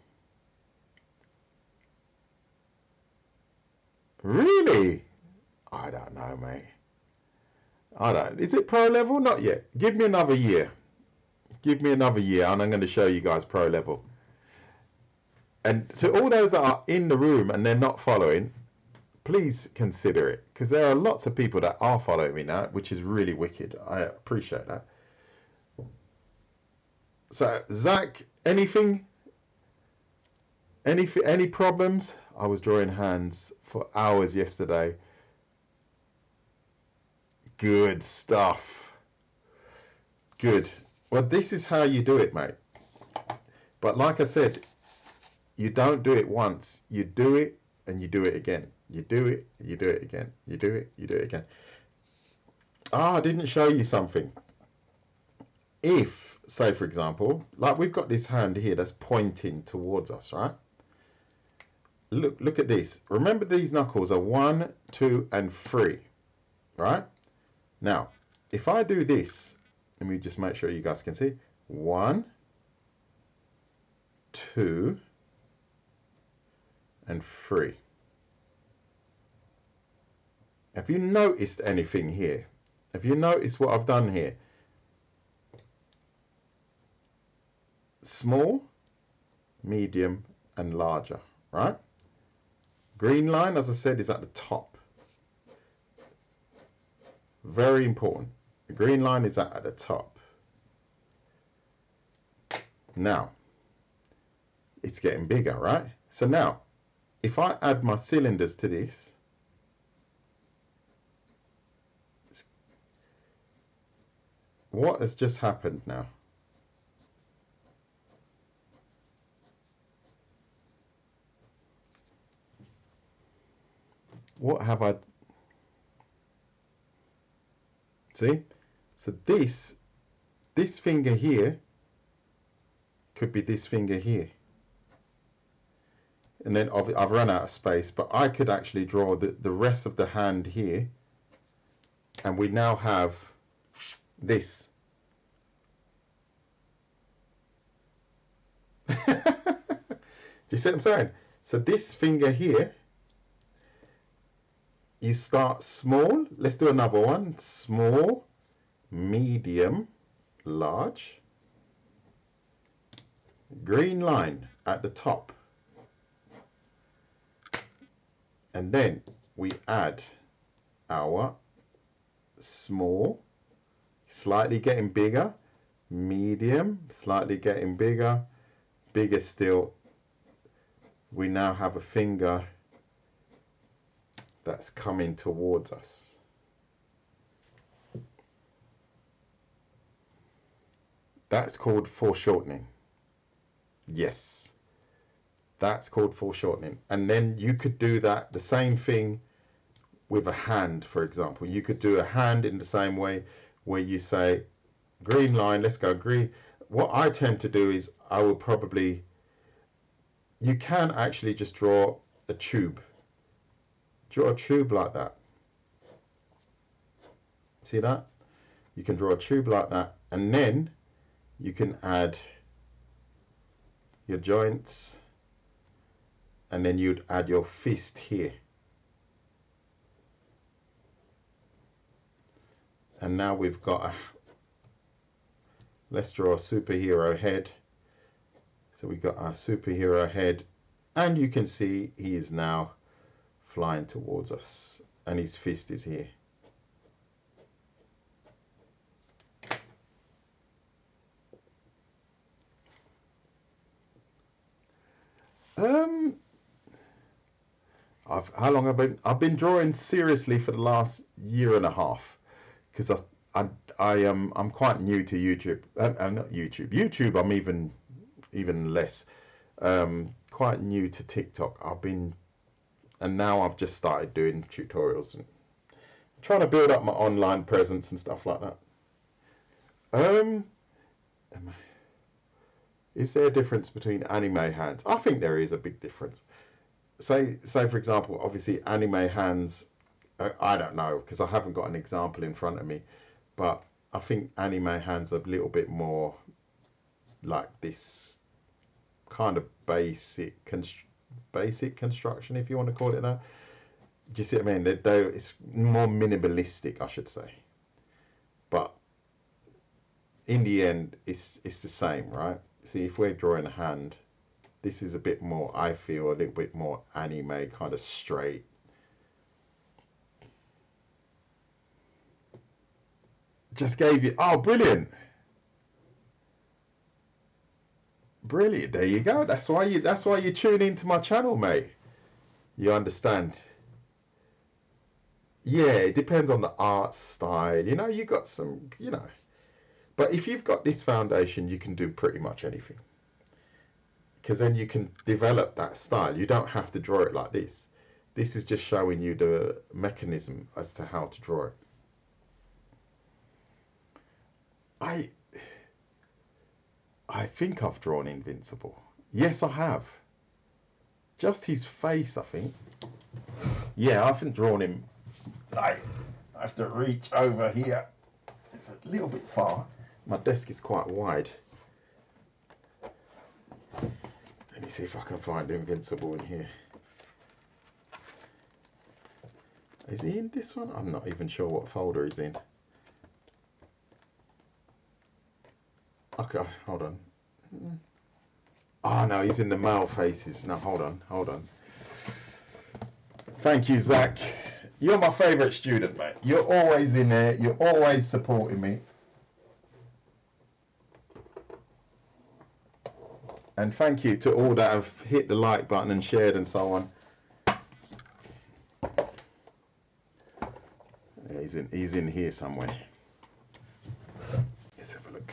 Really? I don't know, mate. I don't. Is it pro level? Not yet. Give me another year. Give me another year, and I'm going to show you guys pro level. And to all those that are in the room and they're not following, please consider it, because there are lots of people that are following me now, which is really wicked. I appreciate that. So, Zach, anything? Any problems? I was drawing hands for hours yesterday. Good stuff. Good. Well, this is how you do it, mate. But like I said, you don't do it once. You do it and you do it again. You do it, you do it again. You do it, you do it again. Ah, I didn't show you something. If, say for example, like we've got this hand here that's pointing towards us, right? Look at this. Remember, these knuckles are 1, 2, and 3, right? Now, if I do this, let me just make sure you guys can see. 1, 2, and 3. Have you noticed anything here? Have you noticed what I've done here? Small, medium, and larger, right? Green line, as I said, is at the top. Very important. The green line is at the top. Now, it's getting bigger, right? So now, if I add my cylinders to this, what has just happened now? What have I... See? So this finger here could be this finger here. And then I've run out of space, but I could actually draw the rest of the hand here. And we now have this. Do you see what I'm saying? So this finger here, you start small. Let's do another one. Small, medium, large, green line at the top, and then we add our small, slightly getting bigger, medium, slightly getting bigger, bigger still. We now have a finger that's coming towards us. That's called foreshortening. Yes, that's called foreshortening. And then you could do that, the same thing with a hand, for example. You could do a hand in the same way, where you say green line, let's go green. What I tend to do is I will probably, you can actually just draw a tube. Draw a tube like that. See that? You can draw a tube like that, and then you can add your joints, and then you'd add your fist here. And now we've got a, let's draw a superhero head. So we've got our superhero head, and you can see he is now flying towards us, and his fist is here. How long I've been drawing seriously for the last year and a half, because I'm quite new to YouTube. I'm not YouTube. YouTube I'm even less. Quite new to TikTok. And now I've just started doing tutorials and trying to build up my online presence and stuff like that. Is there a difference between anime hands? I think there is a big difference. Say for example, obviously anime hands, I don't know because I haven't got an example in front of me, but I think anime hands are a little bit more like this kind of basic construction, if you want to call it that. Do you see what I mean? It's more minimalistic, I should say. But in the end, it's the same, right? See, if we're drawing a hand, this is a bit more, I feel, a little bit more anime, kind of straight. Just gave you, oh, brilliant. Brilliant. There you go. That's why you tune into my channel, mate. You understand? Yeah, it depends on the art style. You know, you got some, you know. But if you've got this foundation, you can do pretty much anything. Because then you can develop that style. You don't have to draw it like this. This is just showing you the mechanism as to how to draw it. I think I've drawn Invincible. Yes, I have. Just his face, I think. Yeah, I haven't drawn him. I have to reach over here. It's a little bit far. My desk is quite wide. Let me see if I can find Invincible in here. Is he in this one? I'm not even sure what folder he's in. Okay, hold on. Oh no, he's in the male faces. No, hold on. Thank you, Zach. You're my favourite student, mate. You're always in there. You're always supporting me. And thank you to all that have hit the like button and shared and so on. Yeah, he's in here somewhere. Let's have a look.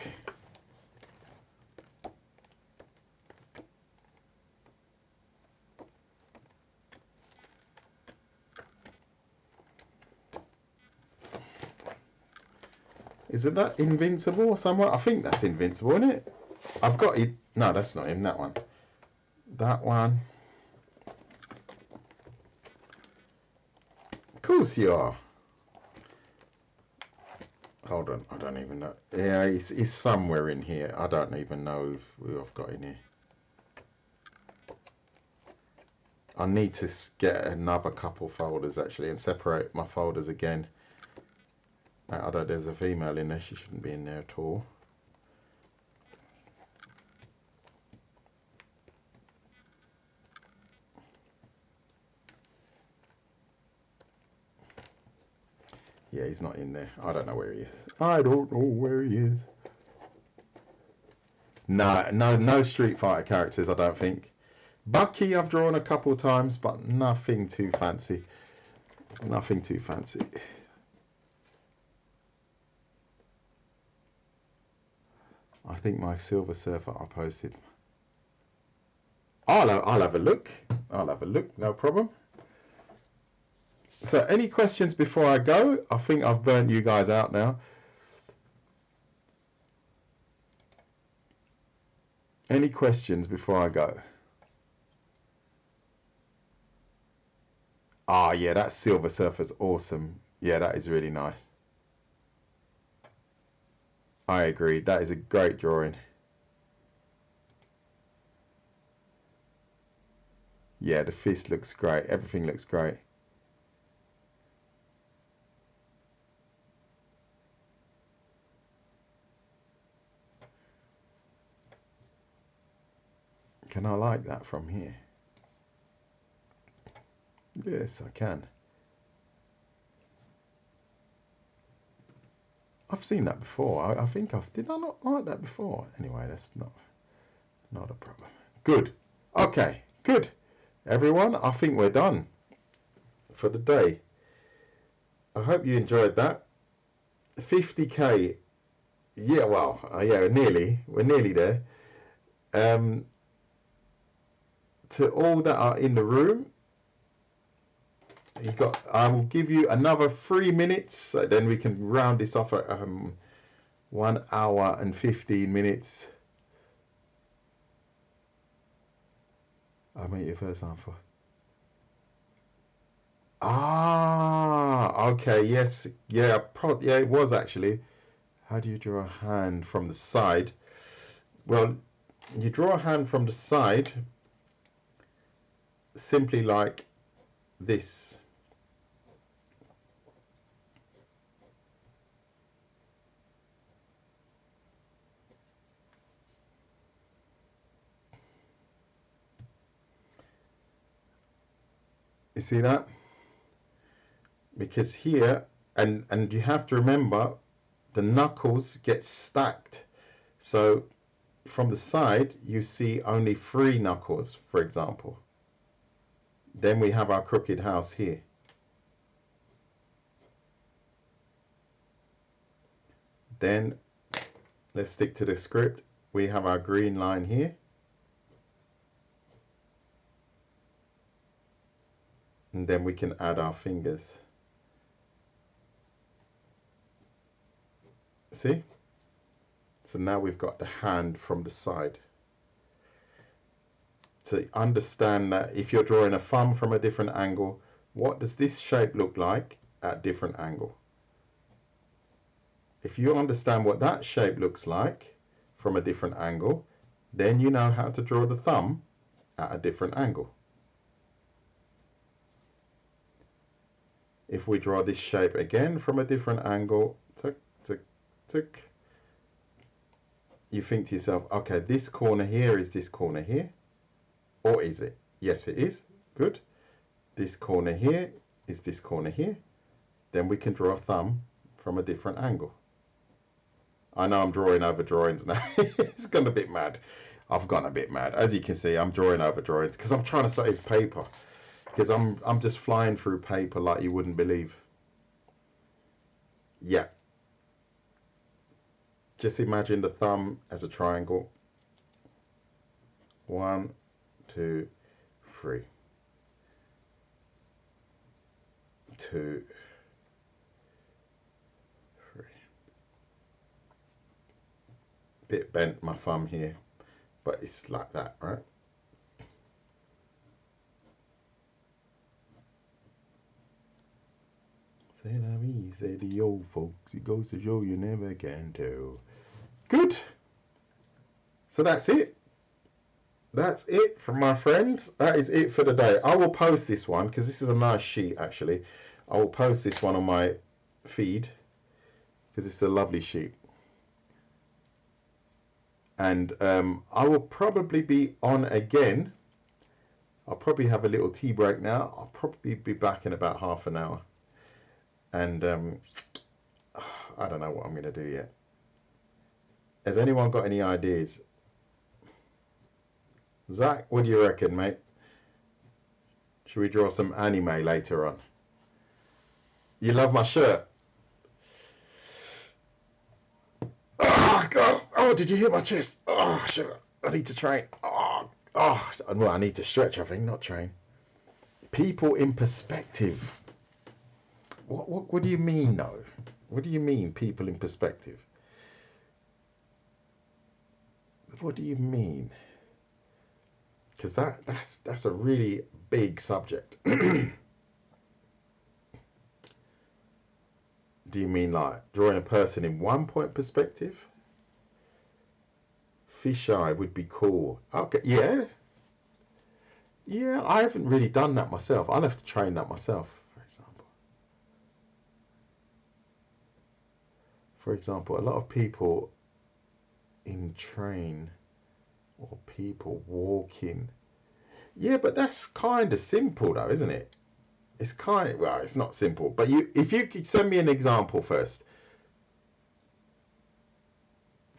Is it that Invincible or somewhere? I think that's Invincible, isn't it? I've got it. No, that's not him. That one. That one. Of course you are. Hold on. I don't even know. Yeah, he's somewhere in here. I don't even know who I've got in here. I need to get another couple folders actually and separate my folders again. I don't. There's a female in there. She shouldn't be in there at all. Yeah, he's not in there. I don't know where he is. I don't know where he is. No Street Fighter characters, I don't think. Bucky I've drawn a couple of times, but nothing too fancy. Nothing too fancy. I think my Silver Surfer I posted. I'll have a look. I'll have a look, no problem. So any questions before I go? I think I've burnt you guys out now. Any questions before I go? Ah, yeah, that Silver Surfer's awesome. Yeah, that is really nice. I agree. That is a great drawing. Yeah, the fist looks great. Everything looks great. Can I like that from here? Yes, I can. I've seen that before. I think did I not like that before? Anyway, that's not a problem. Good. Okay, good. Everyone, I think we're done for the day. I hope you enjoyed that. 50k. Yeah, well, yeah, we're nearly there. To all that are in the room, I will give you another 3 minutes, so then we can round this off at 1 hour and 15 minutes. I'll make your first answer. Ah, okay, yes, yeah, yeah, it was actually. How do you draw a hand from the side? Well, you draw a hand from the side simply like this. You see that? Because here, and you have to remember, the knuckles get stacked. So from the side, you see only 3 knuckles, for example. Then we have our crooked house here. Then let's stick to the script. We have our green line here. And then we can add our fingers. See? So now we've got the hand from the side. To understand that if you're drawing a thumb from a different angle, what does this shape look like at a different angle? If you understand what that shape looks like from a different angle, then you know how to draw the thumb at a different angle. If we draw this shape again from a different angle, tick, tick, tick, you think to yourself, okay, this corner here is this corner here. Or is it? Yes, it is. Good. This corner here is this corner here. Then we can draw a thumb from a different angle. I know I'm drawing over drawings now. It's gone a bit mad. I've gone a bit mad. As you can see, I'm drawing over drawings because I'm trying to save paper. Because I'm just flying through paper like you wouldn't believe. Yeah. Just imagine the thumb as a triangle. 1, 2, 3. 2, 3. Bit bent my thumb here, but it's like that, right? C'est la vie, say the old folks. It goes to show you never can tell. Good. So that's it. That's it from my friends. That is it for the day. I will post this one because this is a nice sheet actually. I will post this one on my feed because it's a lovely sheet. And I will probably be on again. I'll probably have a little tea break now. I'll probably be back in about half an hour. And I don't know what I'm going to do yet. Has anyone got any ideas? Zach, what do you reckon, mate? Should we draw some anime later on? You love my shirt? Oh, God. Oh, did you hear my chest? Oh, shit. I need to train. Oh, well, I need to stretch, I think, not train. People in perspective. What do you mean, though? What do you mean, people in perspective? What do you mean? Because that's a really big subject. Do you mean like drawing a person in 1 point perspective? Fisheye would be cool. Okay, yeah. Yeah, I haven't really done that myself. I'll have to train that myself, for example. For example, a lot of people in train or people walking. Yeah, but that's kind of simple though, isn't it? It's kind of, well, it's not simple, but if you could send me an example first.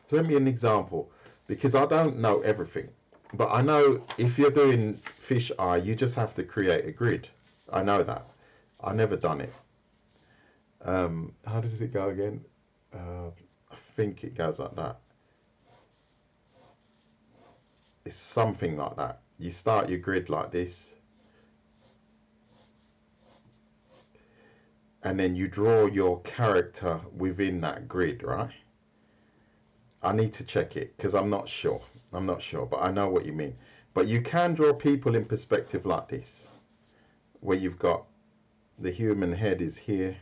Send me an example because I don't know everything. But I know if you're doing fish eye, you just have to create a grid. I know that. I've never done it. How does it go again? I think it goes like that. It's something like that. You start your grid like this. And then you draw your character within that grid, right? I need to check it because I'm not sure. I'm not sure, but I know what you mean. But you can draw people in perspective like this, where you've got the human head is here,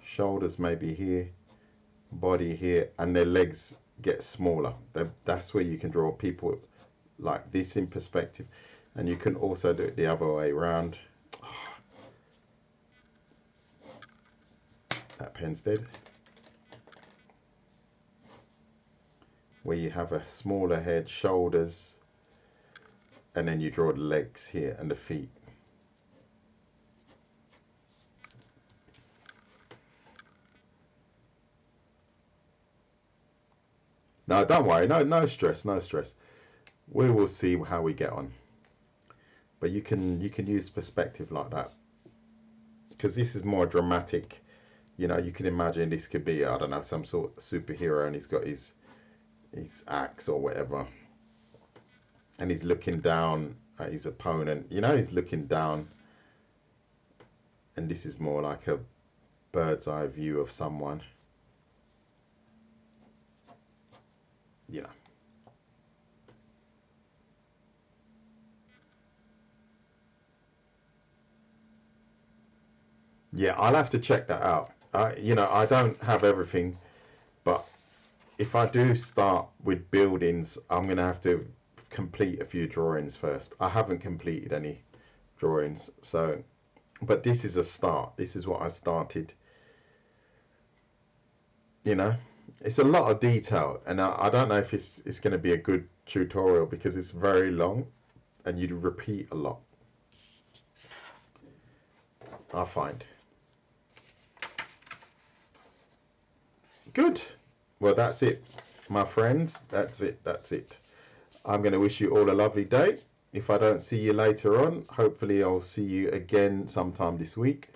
shoulders maybe here, body here, and their legs get smaller. That's where you can draw people like this in perspective. And you can also do it the other way around. That pen's dead. Where you have a smaller head, shoulders, and then you draw the legs here and the feet. No, don't worry. No stress. No stress. We will see how we get on. But you can use perspective like that because this is more dramatic. You know, you can imagine this could be, I don't know, some sort of superhero, and he's got his axe or whatever, and he's looking down at his opponent. You know, he's looking down, and this is more like a bird's eye view of someone. You know. Yeah, I'll have to check that out. You know, I don't have everything, but if I do start with buildings, I'm going to have to complete a few drawings first. I haven't completed any drawings, so, but this is a start. This is what I started. You know, it's a lot of detail, and I don't know if it's going to be a good tutorial because it's very long and you repeat a lot, I find. Good. Well, that's it, my friends. That's it. That's it. I'm going to wish you all a lovely day. If I don't see you later on, hopefully I'll see you again sometime this week.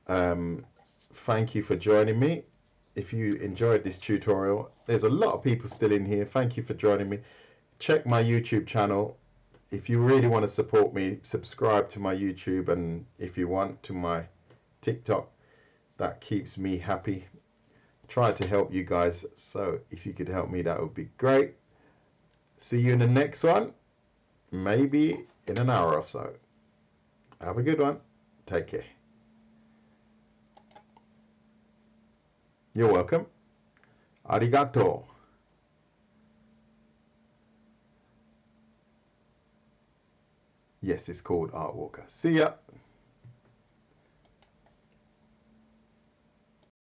Thank you for joining me. If you enjoyed this tutorial, there's a lot of people still in here. Thank you for joining me. Check my YouTube channel. If you really want to support me, subscribe to my YouTube, and if you want, to my TikTok. That keeps me happy. Try to help you guys, so if you could help me, that would be great. See you in the next one, maybe in an hour or so. Have a good one. Take care. You're welcome. Arigato. Yes, it's called Art Walker. See ya.